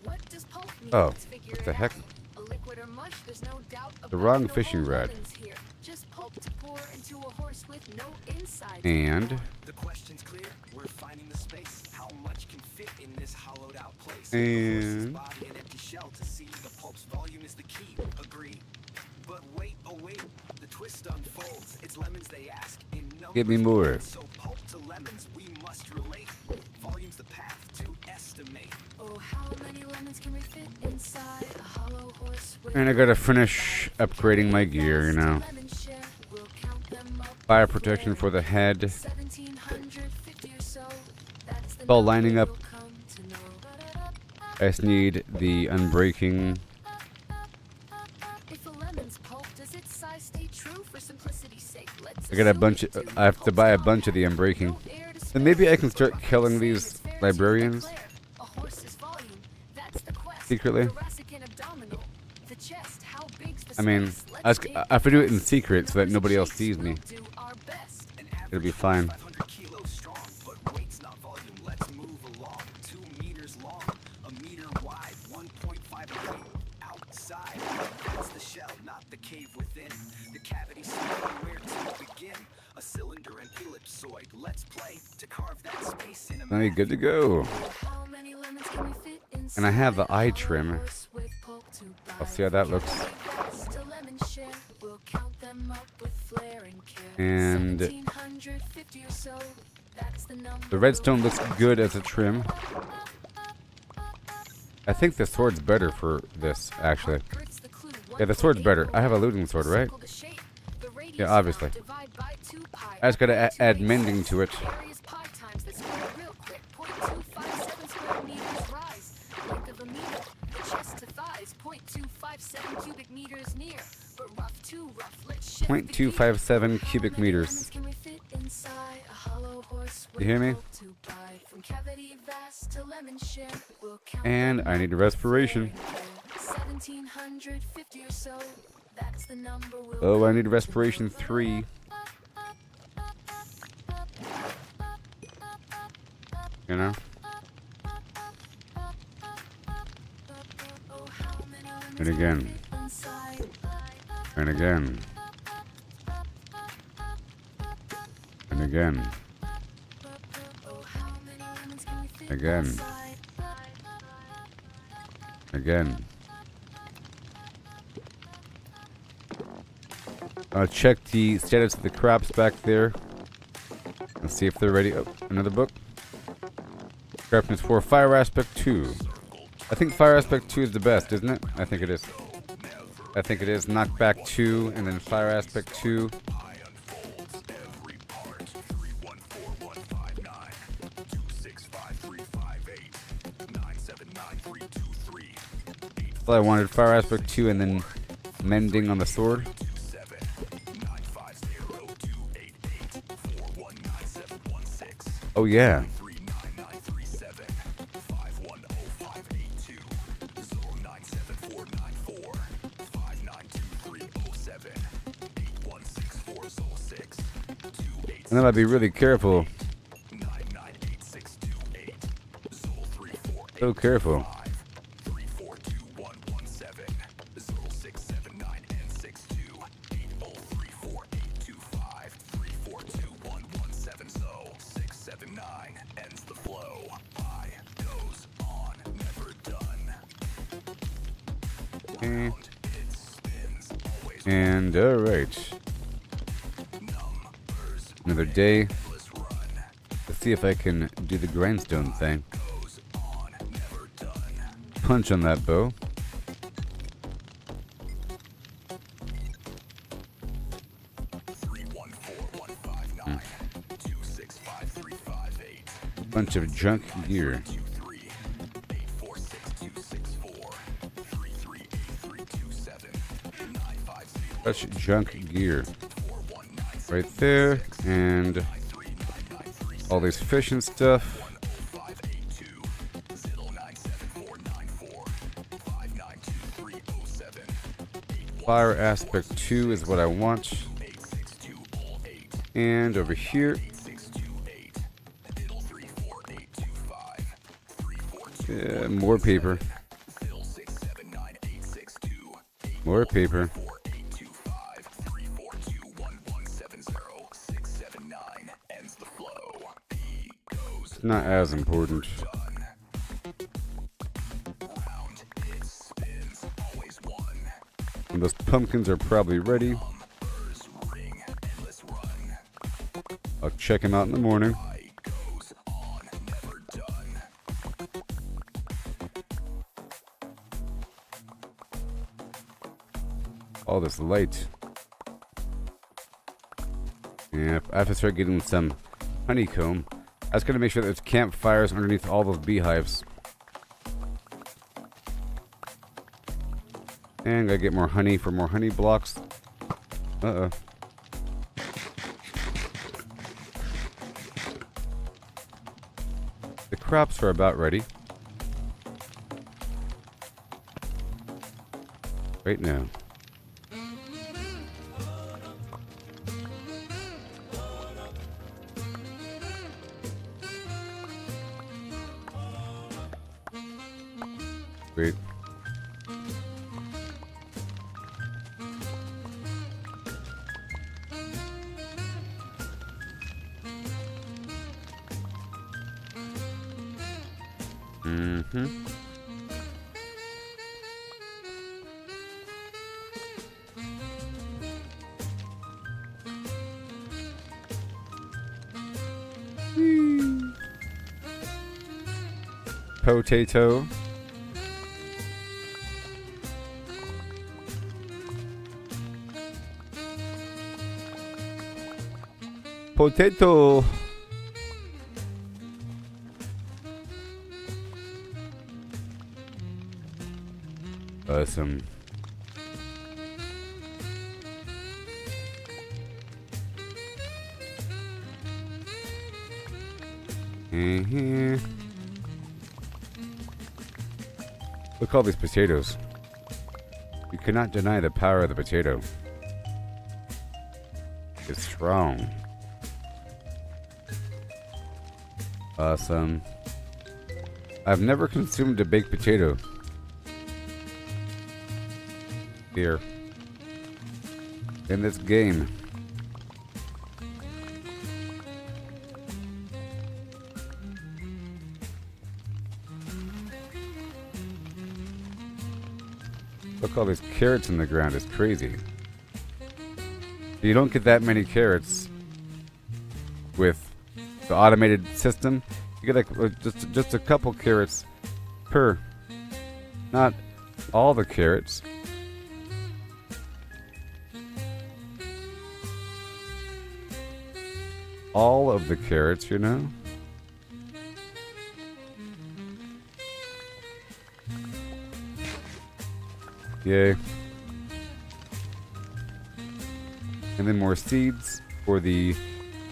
What does pulp mean? Oh, Let's figure what the it heck? out. A liquid or mush, there's no doubt The about wrong no fishing whole rod. lemons here. Just pulp to pour into a horse with no inside. And The question's clear. We're finding the space. How much can fit in this hollowed out place? And- The horse's body, an empty shell to see. The pulp's volume is the key. Agree. But wait, oh wait. The twist unfolds. It's lemons they ask. In numbers, Give me more. So pulp to lemons, we must relate. Volume's the path to estimate. Oh, how many lemons can we fit inside a hollow horse with and I gotta finish upgrading my gear, you know. lemon share? We'll count them up. Fire protection for the head. 1750 or so. That's the All number lining up. you'll come to know. I just need the unbreaking. If a lemon's pulp, does its size stay true for simplicity's sake? Let's I got a assume bunch. it do. I have to buy a bunch of the unbreaking. No air to And maybe I can spare. start killing Say these it's fair to librarians declare. A horse's volume, that's the quest. secretly. Thoracic and abdominal. The chest, how big's the I mean, space? I have to do it in secret so that nobody else sees me. We'll do our best. An It'll be average fine. 500 kilos strong, but weight's not volume. Let's move along. 2 meters long, a meter wide, 1.5 feet outside. That's the shell, not the cave within. The cavity small, where to begin? A cylinder and ellipsoid. Let's play to carve that space in a Now you're good to go. How many lemons can we fit inside And I have the a eye hollow trim. horse with pulp to I'll buy? see how that looks. To lemon share, we'll count them up with flair and care. And 1750 or so, that's the number the redstone looks good as a trim. I think the sword's better for this, actually. Yeah, the sword's better. I have a looting sword, right? Yeah, obviously. I just gotta add mending to it. Areas pi times the square real quick. 0.257 square meters rise. Length of a meter. The chest to thighs. 0.257 cubic meters near. But rough too rough. Let's shift the gear. 0.257 How cubic many meters. lemons can we fit inside a hollow horse with You hear me? pulp to buy? From cavity vast to lemon share, we'll count And them I up need a with respiration. flair and care. 1750 or so. That's the number we'll Oh, I come need to respiration know. 3. You know? And again. And again. And again. Again. Again. I'll check the status of the crops back there. Let's see if they're ready. Oh, another book. Sharpness 4, Fire Aspect 2. I think Fire Aspect 2 is the best, isn't it? I think it is. I think it is. Knockback 2, and then Fire Aspect 2. Well, I wanted Fire Aspect 2 and then mending on the sword. Oh yeah. And then I'd be really careful. So careful. Okay. And alright. Another day. Let's see if I can do the grindstone thing. Punch on that bow. Bunch of junk gear. Such junk gear. Right there, and all these fish and stuff. Fire Aspect 2 is what I want. And over here. Yeah, more paper. More paper. It's not as important. And those pumpkins are probably ready. I'll check them out in the morning. All this light. Yeah, I have to start getting some honeycomb. I was gonna make sure there's campfires underneath all those beehives. And gotta get more honey for more honey blocks. Uh-oh. The crops are about ready. Right now. Wait. Mm-hmm. Potato. Potato. Awesome. Look at all these potatoes. You cannot deny the power of the potato. It's strong. Awesome. I've never consumed a baked potato. Here. In this game. Look, all these carrots in the ground is crazy. You don't get that many carrots with the automated system. You get like just a couple carrots per. Not all the carrots. All of the carrots, you know? Yay. And then more seeds for the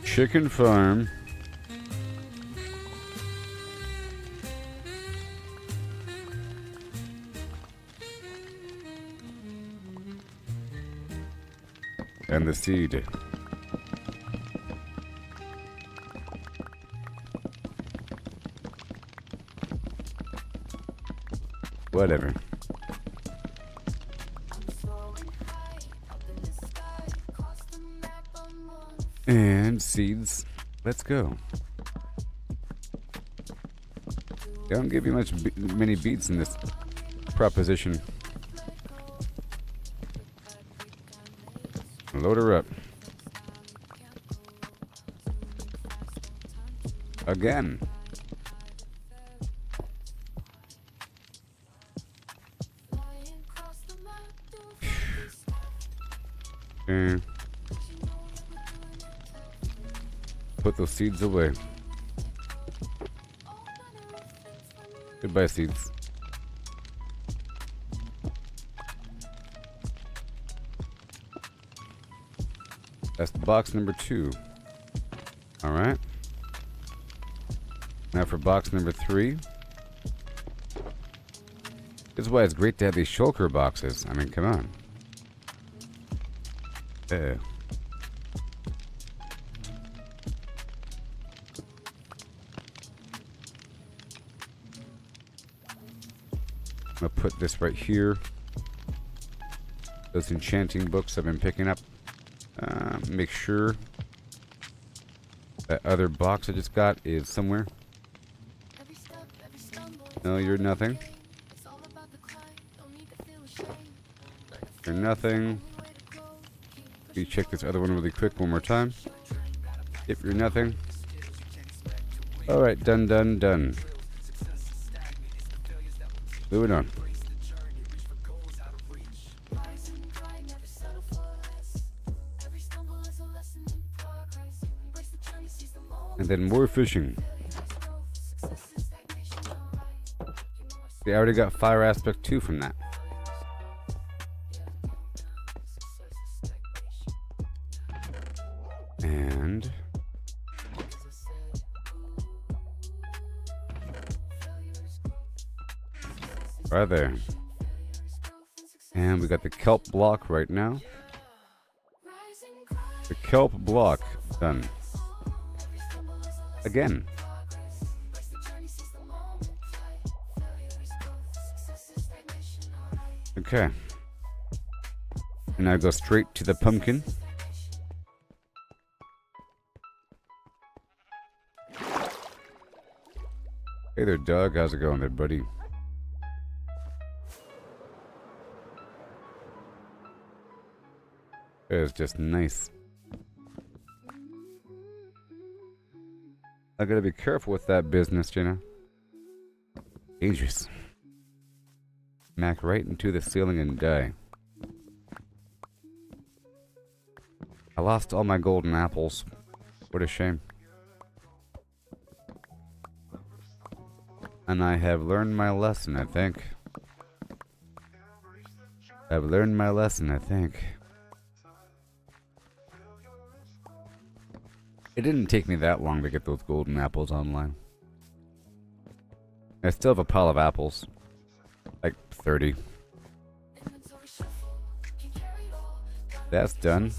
chicken farm. And the seed. Whatever. And seeds. Let's go. They don't give you many beats in this proposition. Load her up. Again. And put those seeds away. Goodbye, seeds. That's box number 2. Alright. Now for box number 3. This is why it's great to have these shulker boxes. I mean, come on. I'm gonna put this right here. Those enchanting books I've been picking up. Make sure that other box I just got is somewhere. No, you're nothing. You're nothing. Let me check this other one really quick one more time. If you're nothing. Alright, done, done, done. Moving on. And then more fishing. See, I already got Fire Aspect 2 from that. And right there. And we got the kelp block right now. The kelp block done. Again. Okay. And now go straight to the pumpkin. Hey there, Doug. How's it going there, buddy? It's just nice. I gotta be careful with that business, you know. Dangerous. Smack right into the ceiling and die. I lost all my golden apples. What a shame. And I have learned my lesson, I think. I've learned my lesson, I think. It didn't take me that long to get those golden apples online. I still have a pile of apples. Like 30. That's done.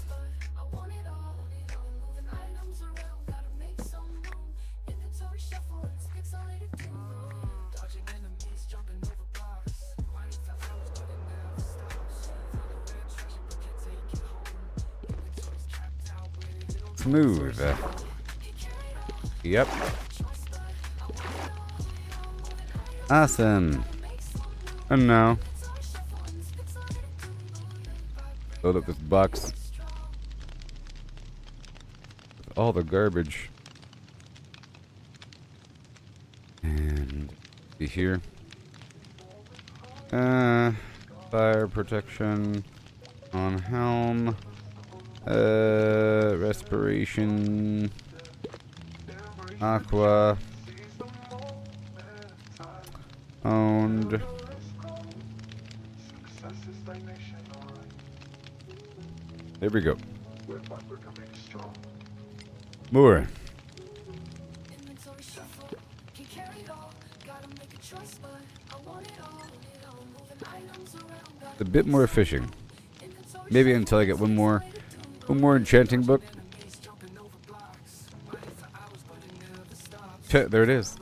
Smooth. Yep. Awesome. And now, load up this box with all the garbage. And see here. Fire protection on helm. Respiration. Aqua. Owned. There we go. More. A bit more fishing. Maybe until I get one more enchanting book. There it is.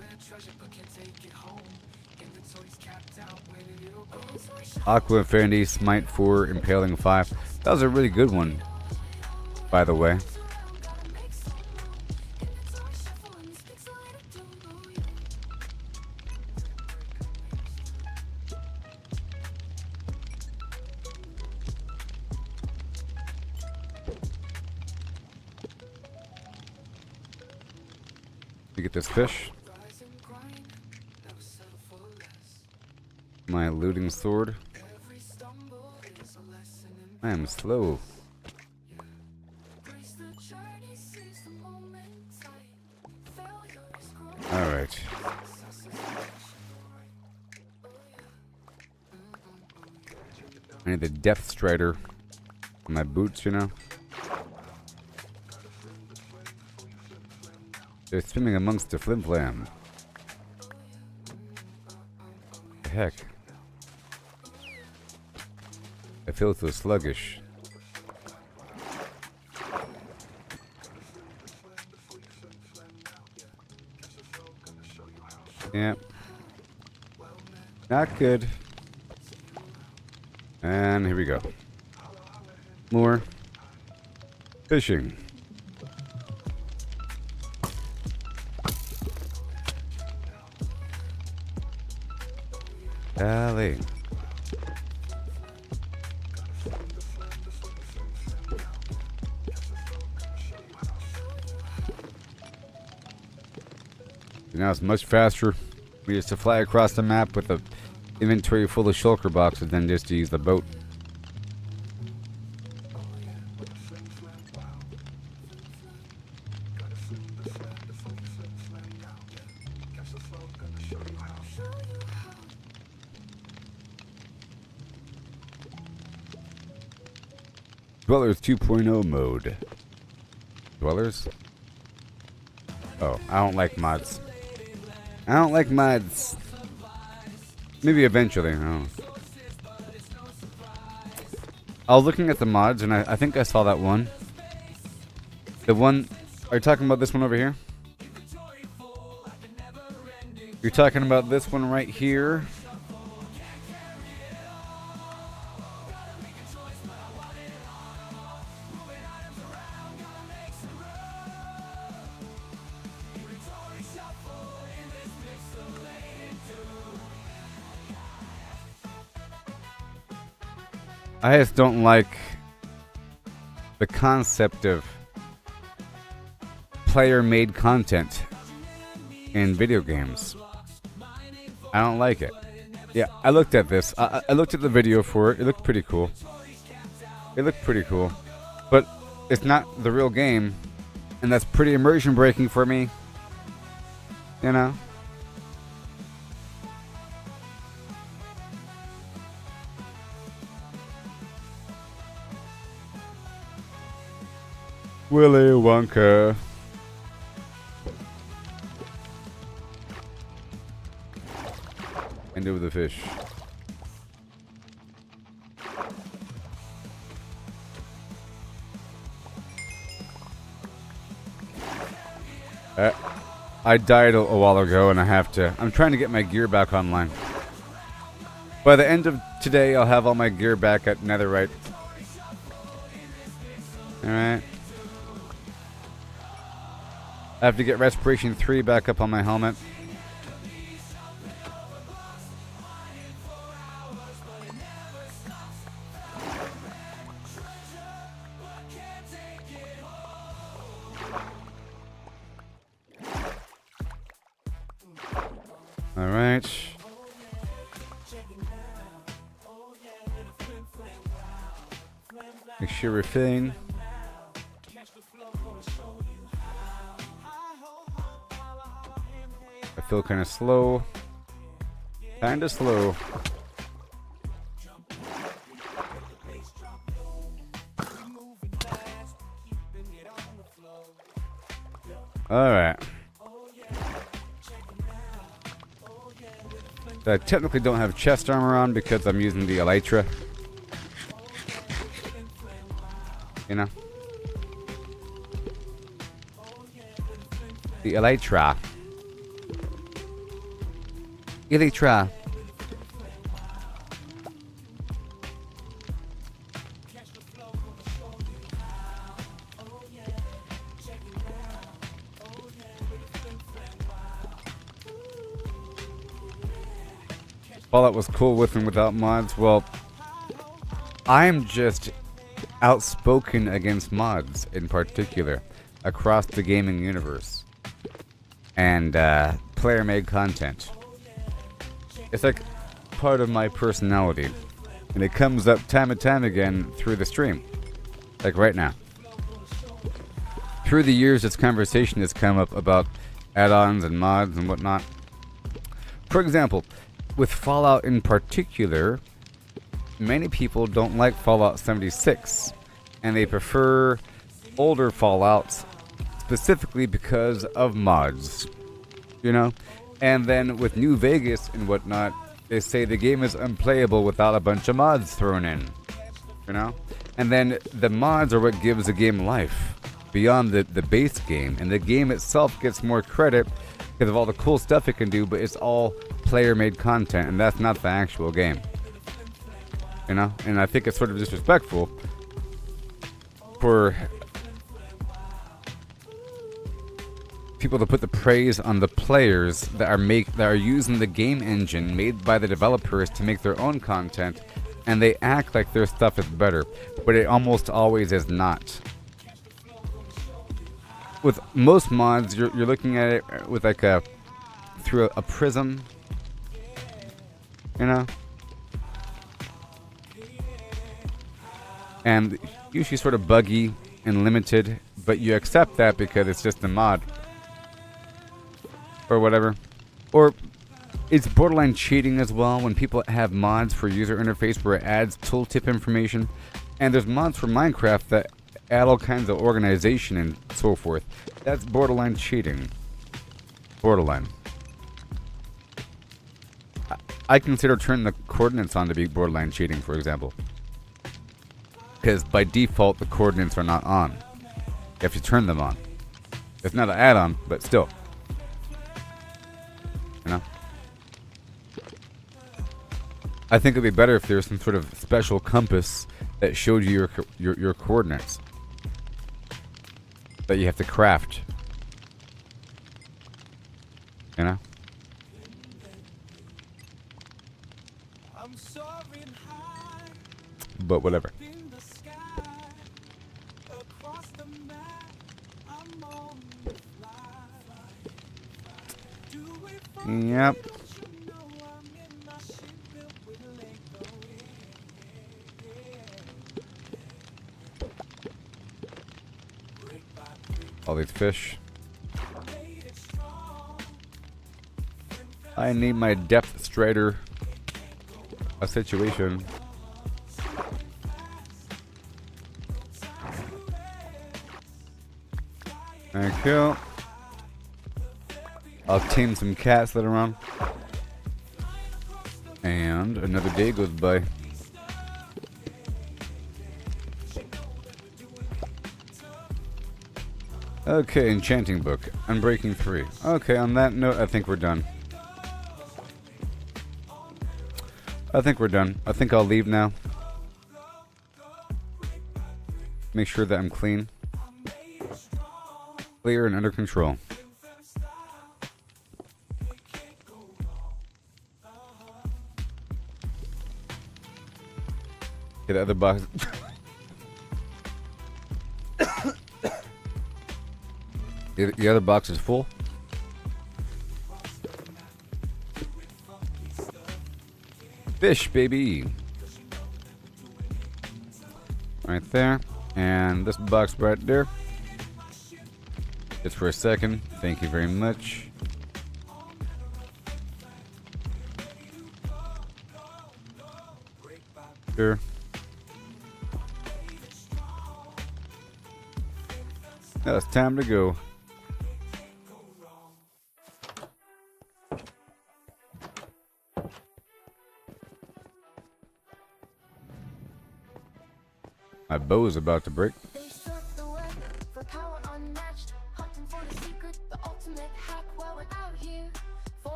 Aqua Infinity, Smite 4, Impaling 5. That was a really good one, by the way. You get this fish. My looting sword. I am slow. Alright. I need the Depth Strider on my boots, you know. They're swimming amongst the Flimflams. The heck? I feel so sluggish. Yeah. Not good. And here we go. More fishing. Golly. Now it's much faster. We used to fly across the map with a inventory full of shulker boxes than just to use the boat. Dwellers 2.0 mode. Dwellers? Oh, I don't like mods. I don't like mods. Maybe eventually. I don't know. I was looking at the mods and I think I saw that one. The one... Are you talking about this one over here? You're talking about this one right here? I just don't like the concept of player-made content in video games. I don't like it. Yeah, I looked at this. I looked at the video for it. It looked pretty cool. It looked pretty cool. But it's not the real game, and that's pretty immersion breaking for me. You know? Willy Wonka. And over the fish. I died a while ago and I'm trying to get my gear back online. By the end of today, I'll have all my gear back at Netherite. Alright. I have to get Respiration 3 back up on my helmet. Alright. Make sure we're filling. I feel kind of slow. Kinda slow. Alright. I technically don't have chest armor on because I'm using the Elytra. You know? The Elytra. Elytra. Fallout was cool with and without mods. Well, I'm just outspoken against mods in particular across the gaming universe and player-made content. It's like part of my personality, and it comes up time and time again through the stream, like right now. Through the years, this conversation has come up about add-ons and mods and whatnot. For example, with Fallout in particular, many people don't like Fallout 76, and they prefer older Fallouts specifically because of mods, you know? And then with New Vegas and whatnot, they say the game is unplayable without a bunch of mods thrown in, you know? And then the mods are what gives the game life beyond the base game, and the game itself gets more credit because of all the cool stuff it can do, but it's all player-made content, and that's not the actual game. You know? And I think it's sort of disrespectful for people to put the praise on the players that are using the game engine made by the developers to make their own content, and they act like their stuff is better, but it almost always is not. With most mods, you're looking at it with like through a prism, you know, and usually sort of buggy and limited, but you accept that because it's just a mod or whatever. Or it's borderline cheating as well when people have mods for user interface where it adds tooltip information, and there's mods for Minecraft that add all kinds of organization and so forth. That's borderline cheating. Borderline. I consider turning the coordinates on to be borderline cheating, for example, because by default the coordinates are not on. You have to turn them on. It's not an add-on, but still. You know? I think it'd be better if there was some sort of special compass that showed you your coordinates that you have to craft. You know? But whatever. Yep. All these fish. I need my depth strider a situation. Thank you. I'll tame some cats later on. And another day goes by. Okay, enchanting book. Unbreaking 3. Okay, on that note, I think we're done. I think we're done. I think I'll leave now. Make sure that I'm clean, clear, and under control. Okay, the other box. The other box is full. Fish, baby. Right there. And this box right there. Just for a second. Thank you very much. Sure. Now it's time to go. My bow is about to break.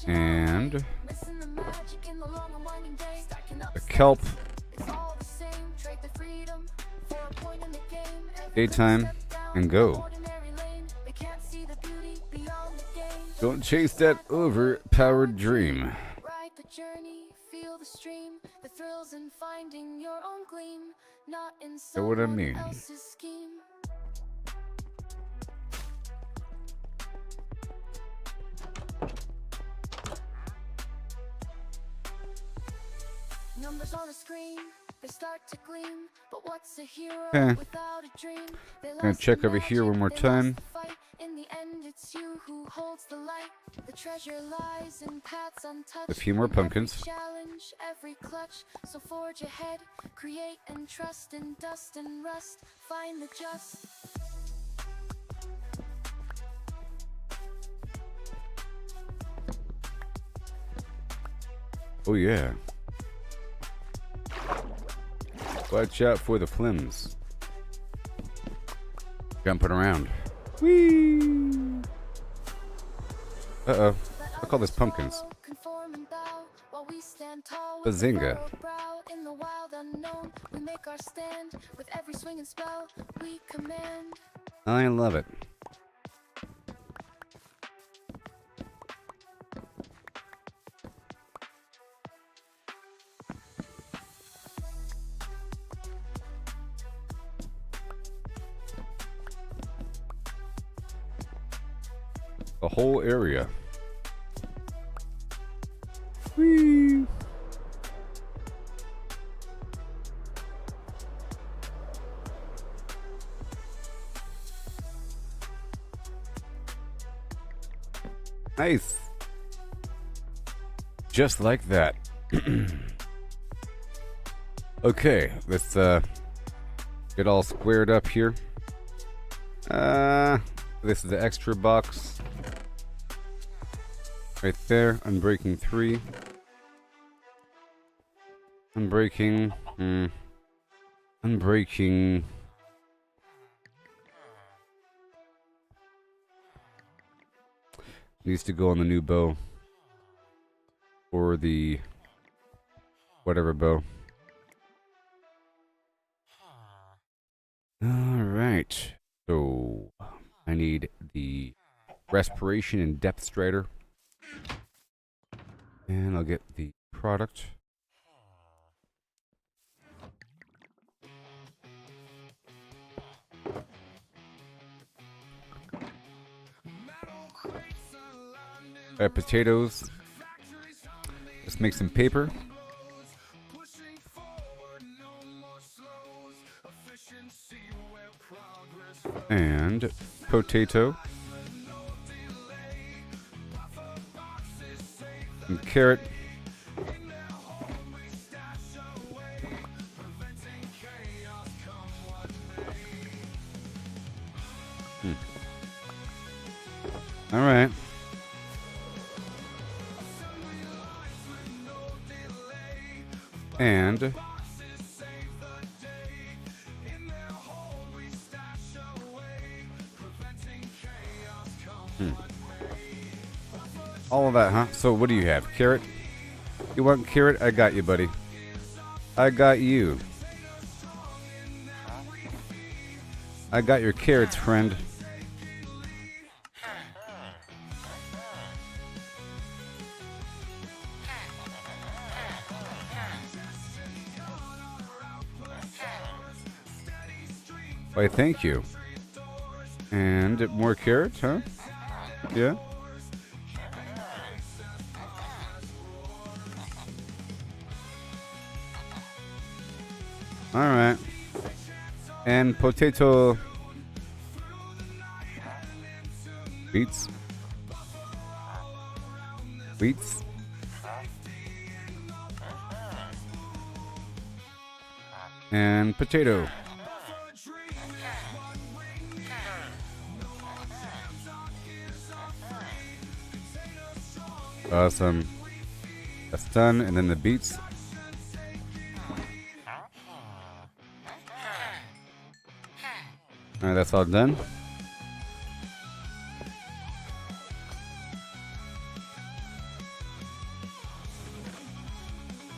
And a kelp. Daytime and go. Don't chase that overpowered dream. Ride the journey, feel the stream, the thrills in finding your own gleam, not in Know what I someone mean? else's scheme. Numbers on a screen, they start to gleam, but what's a hero Okay. without a dream? They Gonna lost check the over here one magic, more they lost time. the fight. In the end, it's you who holds the light. The treasure lies in paths untouched. A few more in every pumpkins. challenge, every clutch. So forge ahead, create and trust in dust and rust. Find the just. Oh yeah. Watch out for the flims. Jumping around. Whee! Uh-oh. Look at all these pumpkins. Conform and bow. While we stand tall with Bazinga. the furrowed brow in the wild unknown, we make our stand with every swing and spell we command. I love it. The whole area. Whee! Nice. Just like that. Okay, let's get all squared up here. This is the extra box. Right there, unbreaking 3. Unbreaking. Unbreaking. Needs to go on the new bow. Or the whatever bow. Alright. So I need the respiration and depth strider. And I'll get the product. Potatoes. Let's make some paper. And potato. And carrot. All right. And all of that, huh? So what do you have? Carrot? You want carrot? I got you, buddy. I got you. I got your carrots, friend. Why, thank you. And more carrots, huh? Yeah. All right. And potato beets. Beets. And potato. Awesome. That's done, and then the beets. Alright, that's all done.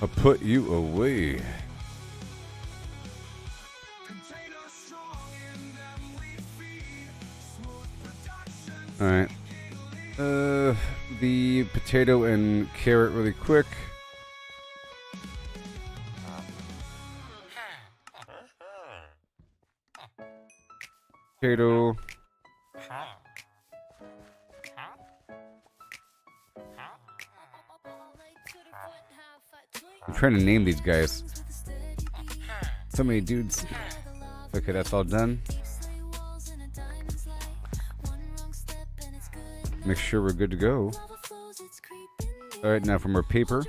I'll put you away. Alright. The potato and carrot really quick. Potato. I'm trying to name these guys. So many dudes. Okay, that's all done. Make sure we're good to go. Alright, now for more paper.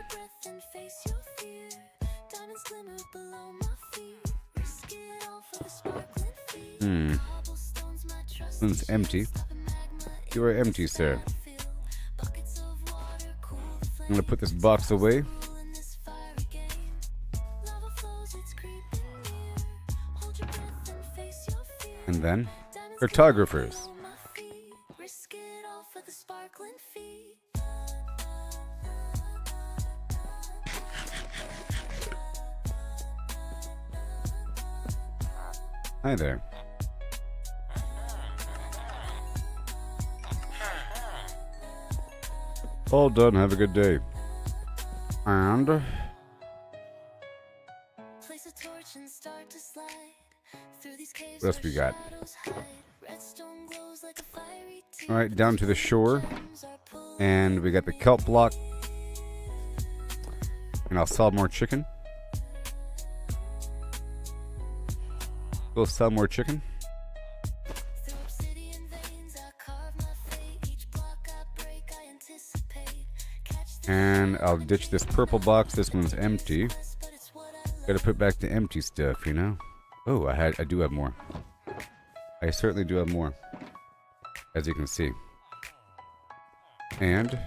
One's empty. You are empty, sir. I'm gonna put this box away. And then, cartographers. Hi there. All done. Have a good day. And Place a torch and start to slide through these caves what else we got? shadows hide. Redstone glows like a fiery tear. All right, down to the shore, and we got the kelp block, and I'll sell more chicken. Go sell more chicken. Through obsidian veins, I carve my fate. Each block I break, I anticipate. Catch the And I'll ditch this purple box. This one's empty. best, but it's what I love. Gotta put back the empty stuff, you know. Oh, I do have more. I certainly do have more, as you can see. And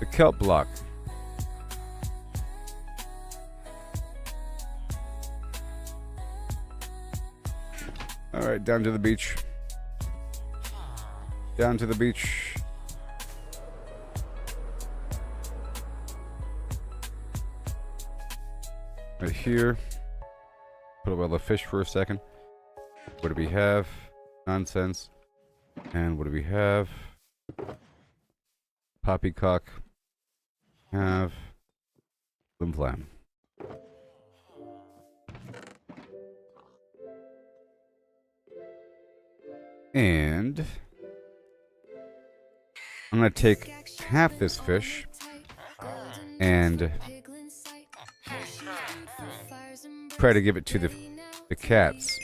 the kelp block. All right, down to the beach. Down to the beach. Right here. Put away the fish for a second. What do we have? Nonsense. And what do we have? Poppycock. Have Flimflam. And I'm gonna take half this fish and try to give it to the cats.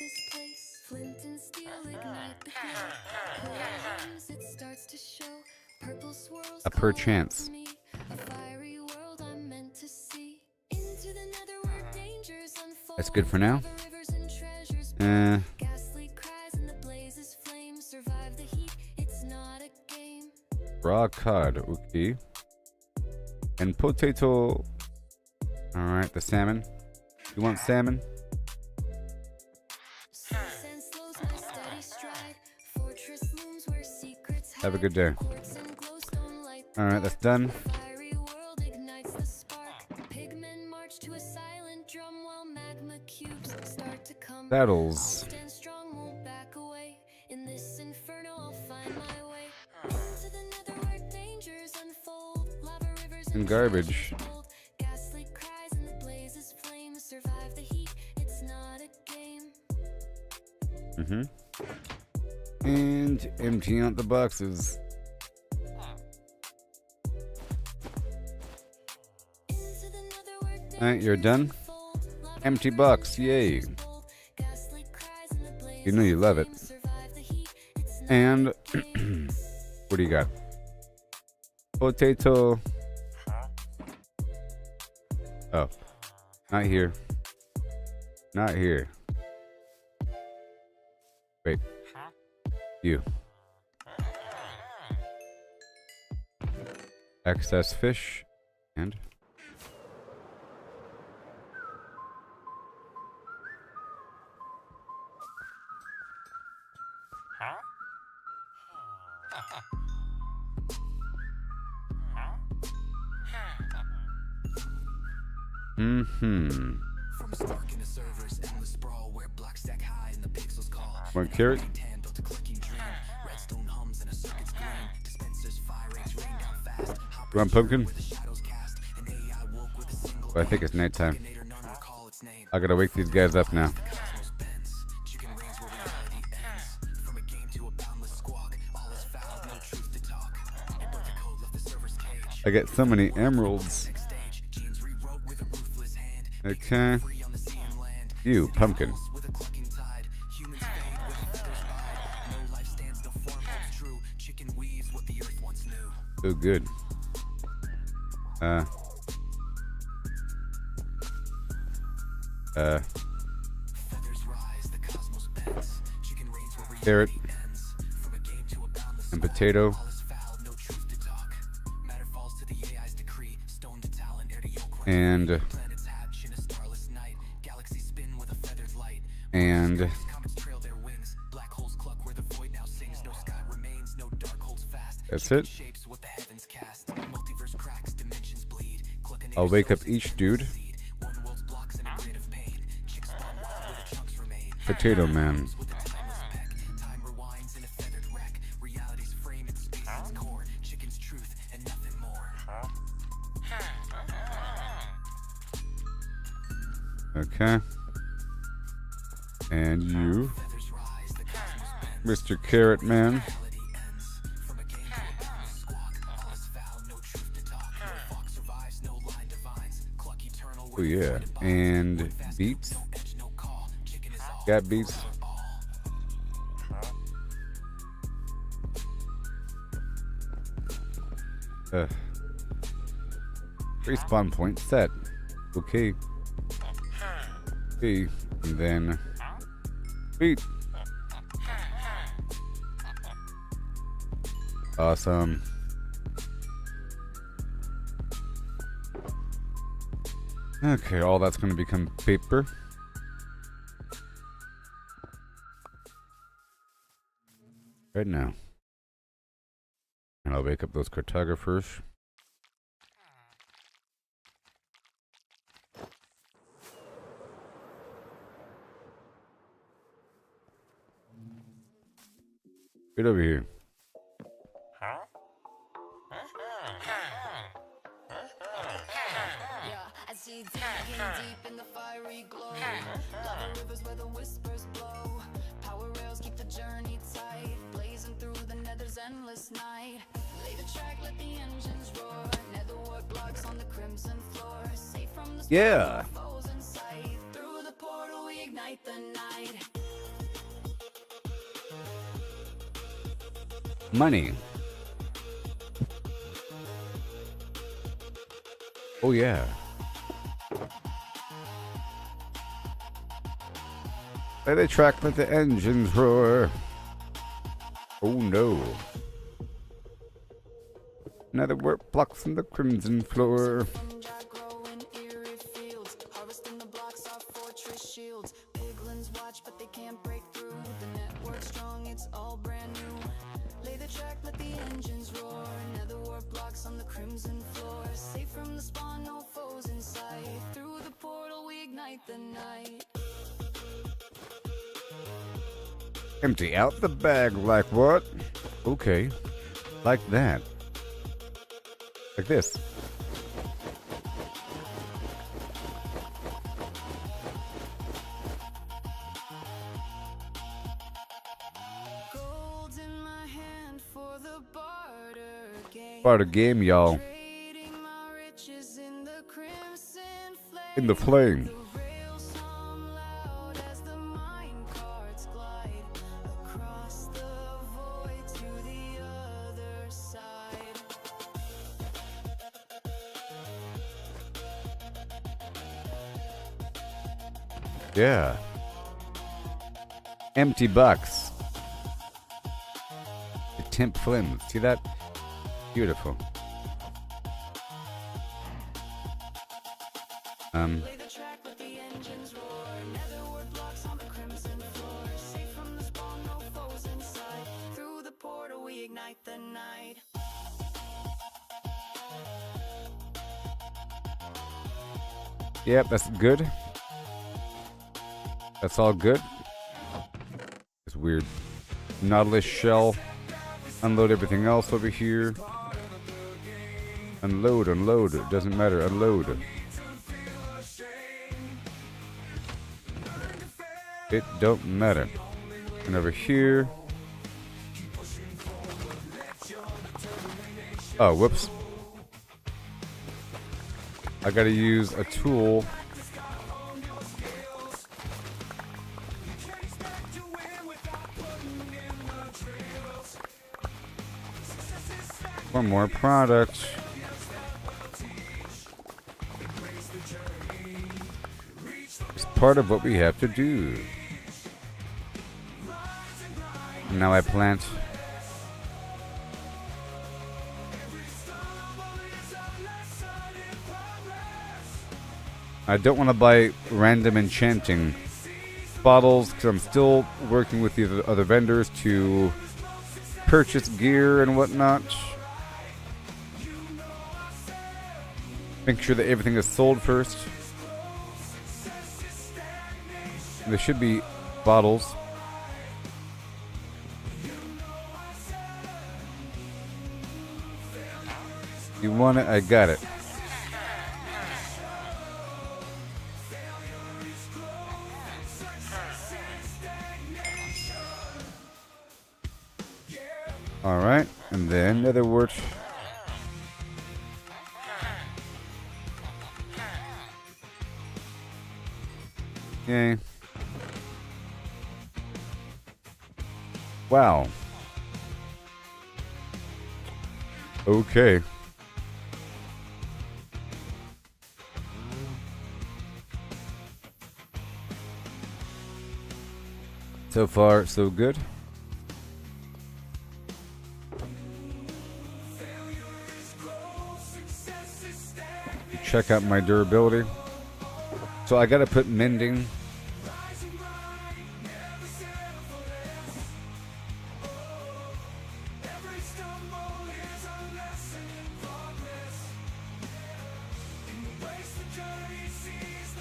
A per chance. That's good for now. Raw cod, okay. And potato. Alright, the salmon. You want salmon? Have a good day. Alright, that's done. Saddles. And garbage. And emptying out the boxes. Alright, you're done. Empty box, yay. You know you love it. And what do you got? Potato. Oh, not here. Not here. Wait. You. Excess fish. And From Stark in the servers, endless sprawl where black stack high and the pixels call. 1 carrot. Built a clicking dream. Redstone hums and a circuit's green. Dispensers fire rates rain down fast. You want pumpkin? Where the shadows cast. An AI woke with a single Well, I think it's nighttime. Nator, none recall its name. I gotta wake these guys up now. Cosmos bends. Chicken reigns where reality ends. From a game to a boundless squawk. All is foul, no truth to talk. A birth code left the server's cage. I get so many emeralds. Next stage, genes rewrote with a ruthless hand. Okay. Free on the sea and land. You, pumpkin. With a clucking tide, humans fade with a feather's ride. No life stands, no form holds true. Chicken weaves what the earth once knew. So good. Feathers rise, the cosmos bends. Chicken reigns where Carrot. reality ends. From a game to a boundless And squawk, potato. all is foul, no truth to talk. Matter falls to the AI's decree. Stone to talon, air to yoke. And Planets hatch in a starless night. Galaxies spin with a feathered light. and Comets trail their wings. Black holes cluck where the void now sings. No sky remains, no dark holds fast. that's it. Shapes what the heavens cast. Multiverse cracks, dimensions bleed. I'll wake up each dude. One world's blocks in a grid of pain. Chicks spawn wild where the chunks remain. Potato Man. Time rewinds in a feathered wreck. Reality's frame and space its core. Chicken's truth and nothing more. Okay. And you, Feathers rise, the cosmos bends. Mr. Carrot Man. Reality ends. From a game to a blue squawk. All's foul, no truth to talk. No fox survives, no line divines. Cluck eternal. Oh yeah. And Beats. No edge, no call. Chicken is all. Got Beats. Respawn point set. Okay. Okay. And then Beat. Awesome. Okay, all that's going to become paper. Right now. And I'll wake up those cartographers. Get over here. Yeah, I see deep in the fiery glow. Lava rivers where the whispers blow. Power rails keep the journey tight. Blazing through the nether's endless night. Lay the track, let the engines roar. Netherwork blocks on the crimson floor. Safe from the Yeah. foes in sight. Through the portal we ignite the night. Money. Oh yeah. Let the track, let the engines roar. Oh no. Another work blocks on the crimson floor. Fungi grow in eerie fields. Harvesting the blocks off fortress shields. Piglins watch, but they can't break through. The network's strong, it's all brand new. Lay the track, let the engines roar. Netherwork blocks on the crimson floor. Safe from the spawn, no foes in sight. Through the portal, we ignite the night. Empty out the bag like what? Okay. Like that. Like this. Gold in my hand for the barter game. Part of game, y'all. Trading my riches in the crimson flame. In the flame. The rails hum loud as the mine carts glide across the void to the other side. Yeah. Empty bucks. The temp flims. See that? Beautiful. Lay the track, let the engines roar. Netherwork blocks on the crimson floor. Safe from the spawn, no foes inside. Through the portal, we ignite the night. Yep, that's good. That's all good. It's weird. Nautilus shell. Unload everything else over here. Unload, unload. It doesn't matter. Unload. It don't matter. And over here. Oh, whoops. I gotta use a tool. For more product. It's part of what we have to do. Now I plant. I don't want to buy random enchanting bottles because I'm still working with the other vendors to purchase gear and whatnot. Make sure that everything is sold first. There should be bottles. You want it? I got it. Alright, and then another word. Okay. Wow. Okay. So far, so good. Check out my durability. So I gotta put mending.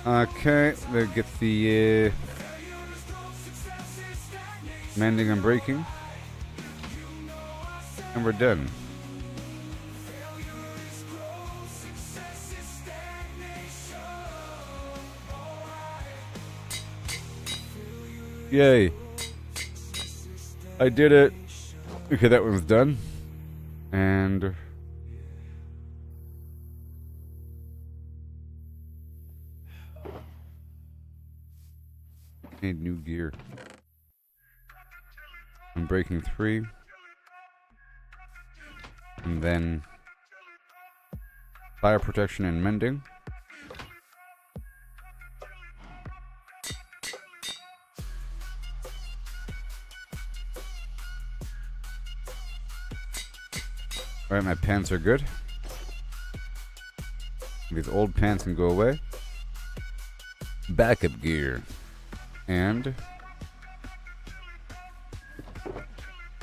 Okay, let's get the mending and breaking, and we're done. Yay. I did it. Okay, that one's done. And need new gear. I'm breaking 3. And then fire protection and mending. Alright, my pants are good. These old pants can go away. Backup gear. And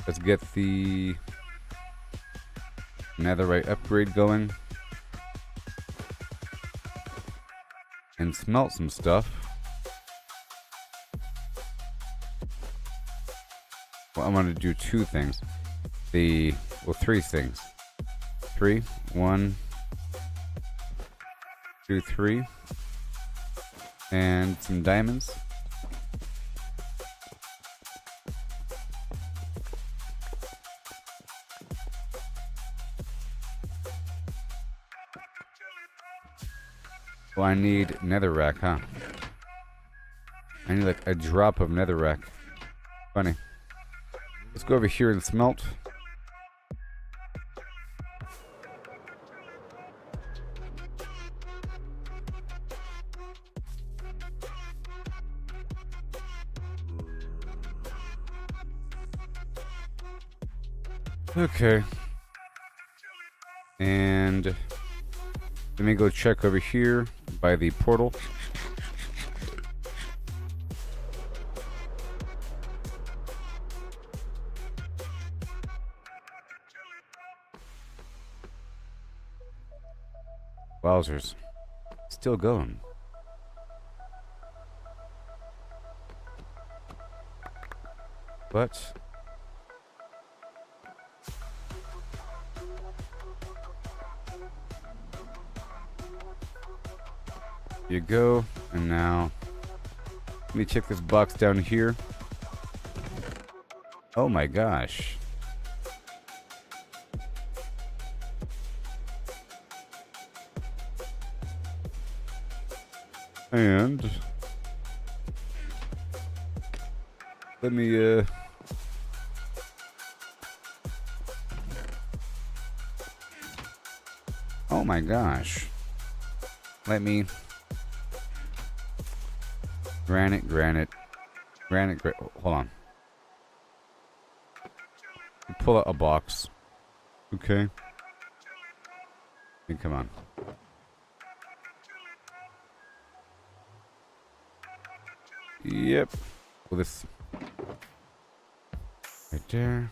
let's get the netherite upgrade going. And smelt some stuff. Well, I'm gonna do 2 things. 3 things. 3, 1, 2, 3, and some diamonds. Well, I need netherrack, huh? I need like a drop of netherrack. Funny. Let's go over here and smelt. Okay. And let me go check over here by the portal. Wowzers. Still going. But you go, and now let me check this box down here. Oh my gosh. And let me oh my gosh. Let me granite. Hold on. Pull out a box. Okay. Hey, come on. Yep. Well, this right there.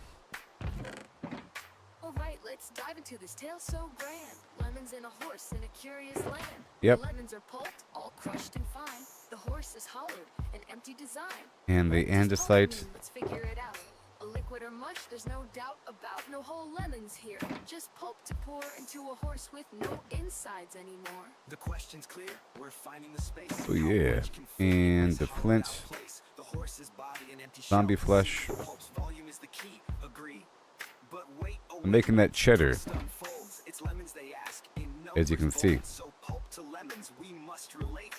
Alright, let's dive into this tale so grand. Lemons and a horse in a curious land. Yep. The lemons are pulped, all crushed and fine. The horse horse is hollowed, an empty design. And the andesite. Let's figure it out. A liquid or mush, there's no doubt about. No whole lemons here, just pulp to pour into a horse with no insides anymore. The question's clear, we're finding the space. Oh yeah. And the flint. The horse's body and empty Zombie shell. flesh. Pulp's volume is the key, agree. But wait, oh, I'm making that cheddar, it's lemons they ask. In as you can see. So pulp to lemons, we must relate.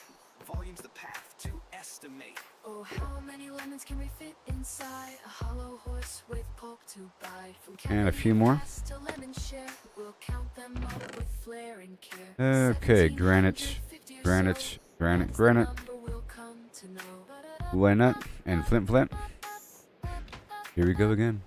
Volume's the path to estimate. Oh, how many lemons can we fit inside a hollow horse with pulp to buy? From And a few more. Cavity to lemon share, we'll count them up with flair and care. Okay, granite, 1750 or granite, so, granite, that's the granite. number we'll come to know. Why not? And flint. Here we go again.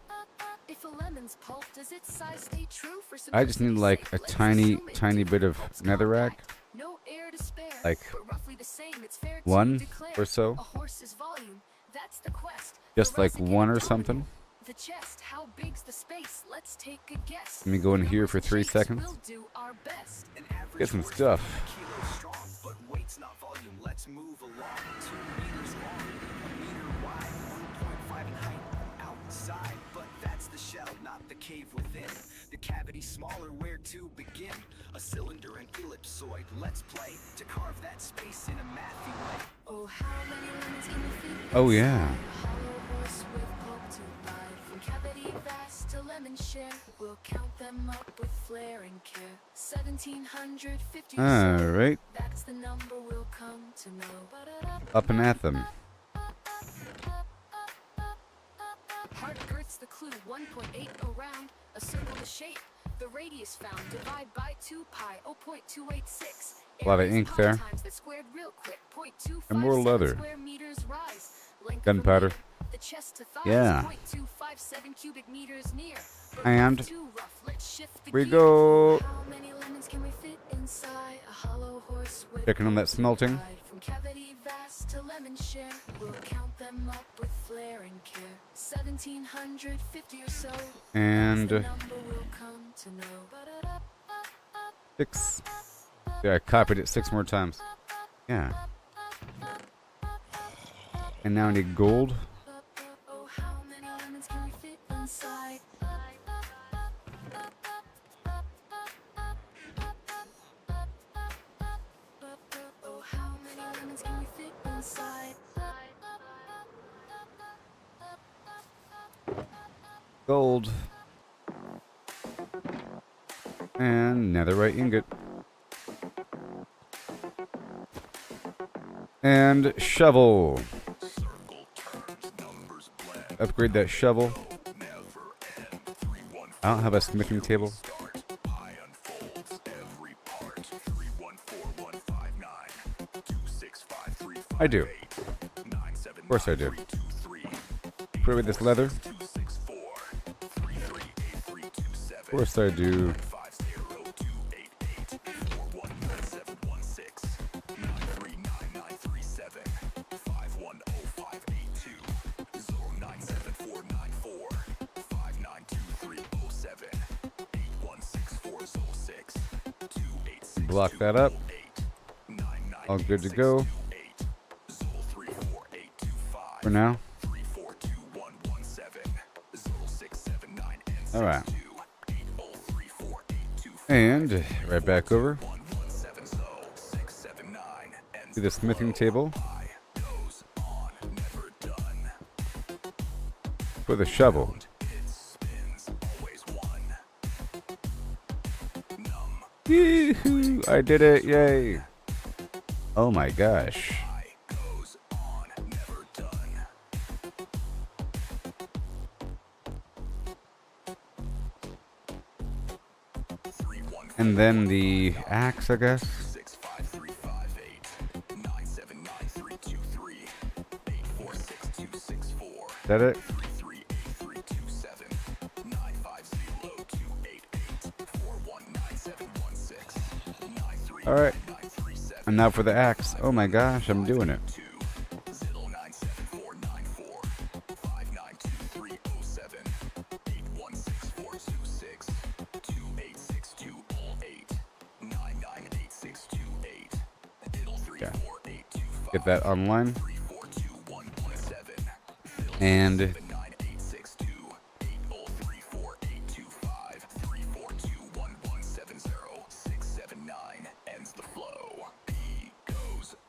If a lemon's pulp, does its size stay true for I just need like a simplicity? tiny, Let's assume it tiny bit of pulp's netherrack. compact, no air to spare, Like but roughly the same, it's fair to one declare. or so. A horse's volume, that's the quest. Just The like rustic one or and something. the chest, how big's the space? Let's take a guess. Let me go in here Numbers for and 3 shapes, seconds. We'll do our best. An average Get some horse stuff. is a kilo strong, but weight's not volume. Let's move along. 2 meters long, a meter wide, 1.5 in height. Outside, but that's the shell, not the cave within. The cavity smaller, where to begin? A cylinder and ellipsoid. Let's play to carve that space in a mathy way. Oh, how many lemons can we fit? Oh yeah. A hollow horse with pulp to buy. From cavity vast to lemon share, we'll count them up with flair and care. 1750 or so, All right. that's the number we'll come to know. Up and at them. Heart girth's the clue, 1.8 around, a circle the shape. The radius found, divide by 2 pi, 0.286. A lot of Area's ink pi there. times that squared real quick, 0.257 And more leather. square meters rise. Length Gunpowder. of a meter, the chest to thighs, Yeah. 0.257 cubic meters near. But And too rough, let's shift the we gear. go. How many lemons can we fit inside a hollow horse with Checking on that smelting. pride? From cavity vast to lemon share, we'll count them up with flair and care. 1750 or so, And that's the number we'll come to know. 6. Yeah, I copied it 6 more times. Yeah. And now I need gold. Oh, how many lemons can we fit inside? Oh, how many lemons can we fit inside? Gold. And netherite ingot. And shovel. Upgrade that shovel. I don't have a smithing table. I do. Of course I do. Put away this leather. Of course I do. Block that up. All good to go. For now. Alright. And right back over to the smithing table for the shovel. Yee-hoo, I did it, yay. Oh my gosh. And then the axe, I guess. Is that it? Alright. And now for the axe. Oh my gosh, I'm doing it. Yeah. Get that online. And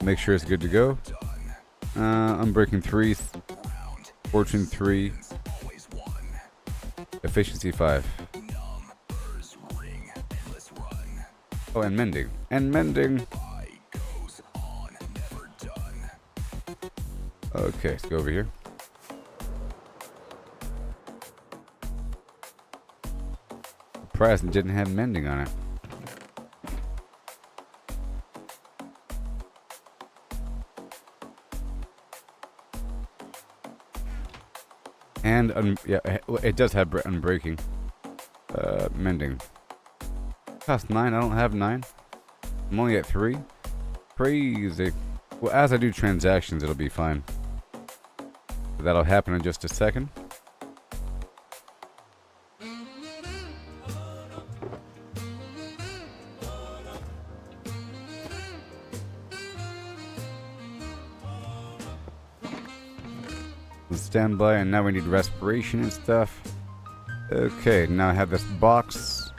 make sure it's good to go. Unbreaking 3, Fortune 3, Efficiency 5. Oh, and mending. And mending. Okay, let's go over here. Surprised it didn't have mending on it. And yeah, it does have unbreaking. Mending. Cost 9. I don't have 9. I'm only at 3. Crazy. Well, as I do transactions, it'll be fine. That'll happen in just a second. Standby, and now we need respiration and stuff. Okay, now I have this box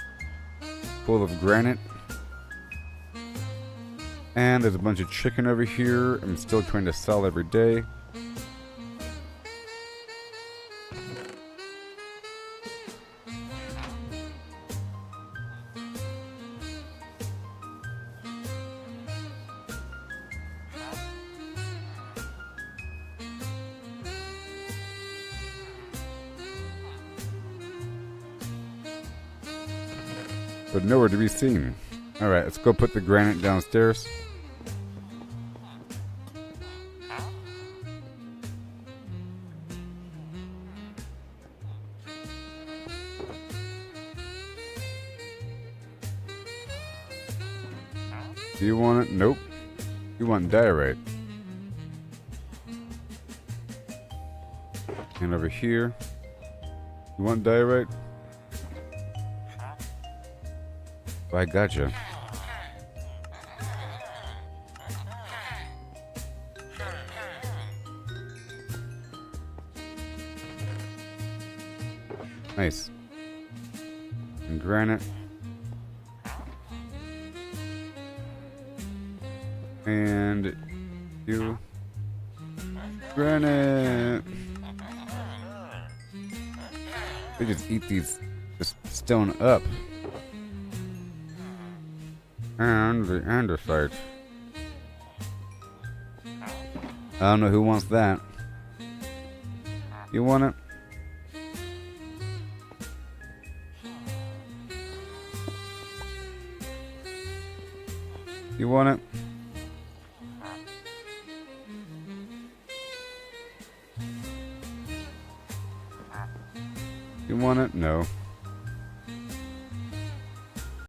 full of granite. And there's a bunch of chicken over here. I'm still trying to sell every day. But nowhere to be seen. Alright, let's go put the granite downstairs. Do you want it? Nope. You want diorite. And over here. You want diorite? I gotcha. Nice. And granite. And you. Granite. They just eat these just stone up. And the andesite. I don't know who wants that. You want it? You want it? You want it? No.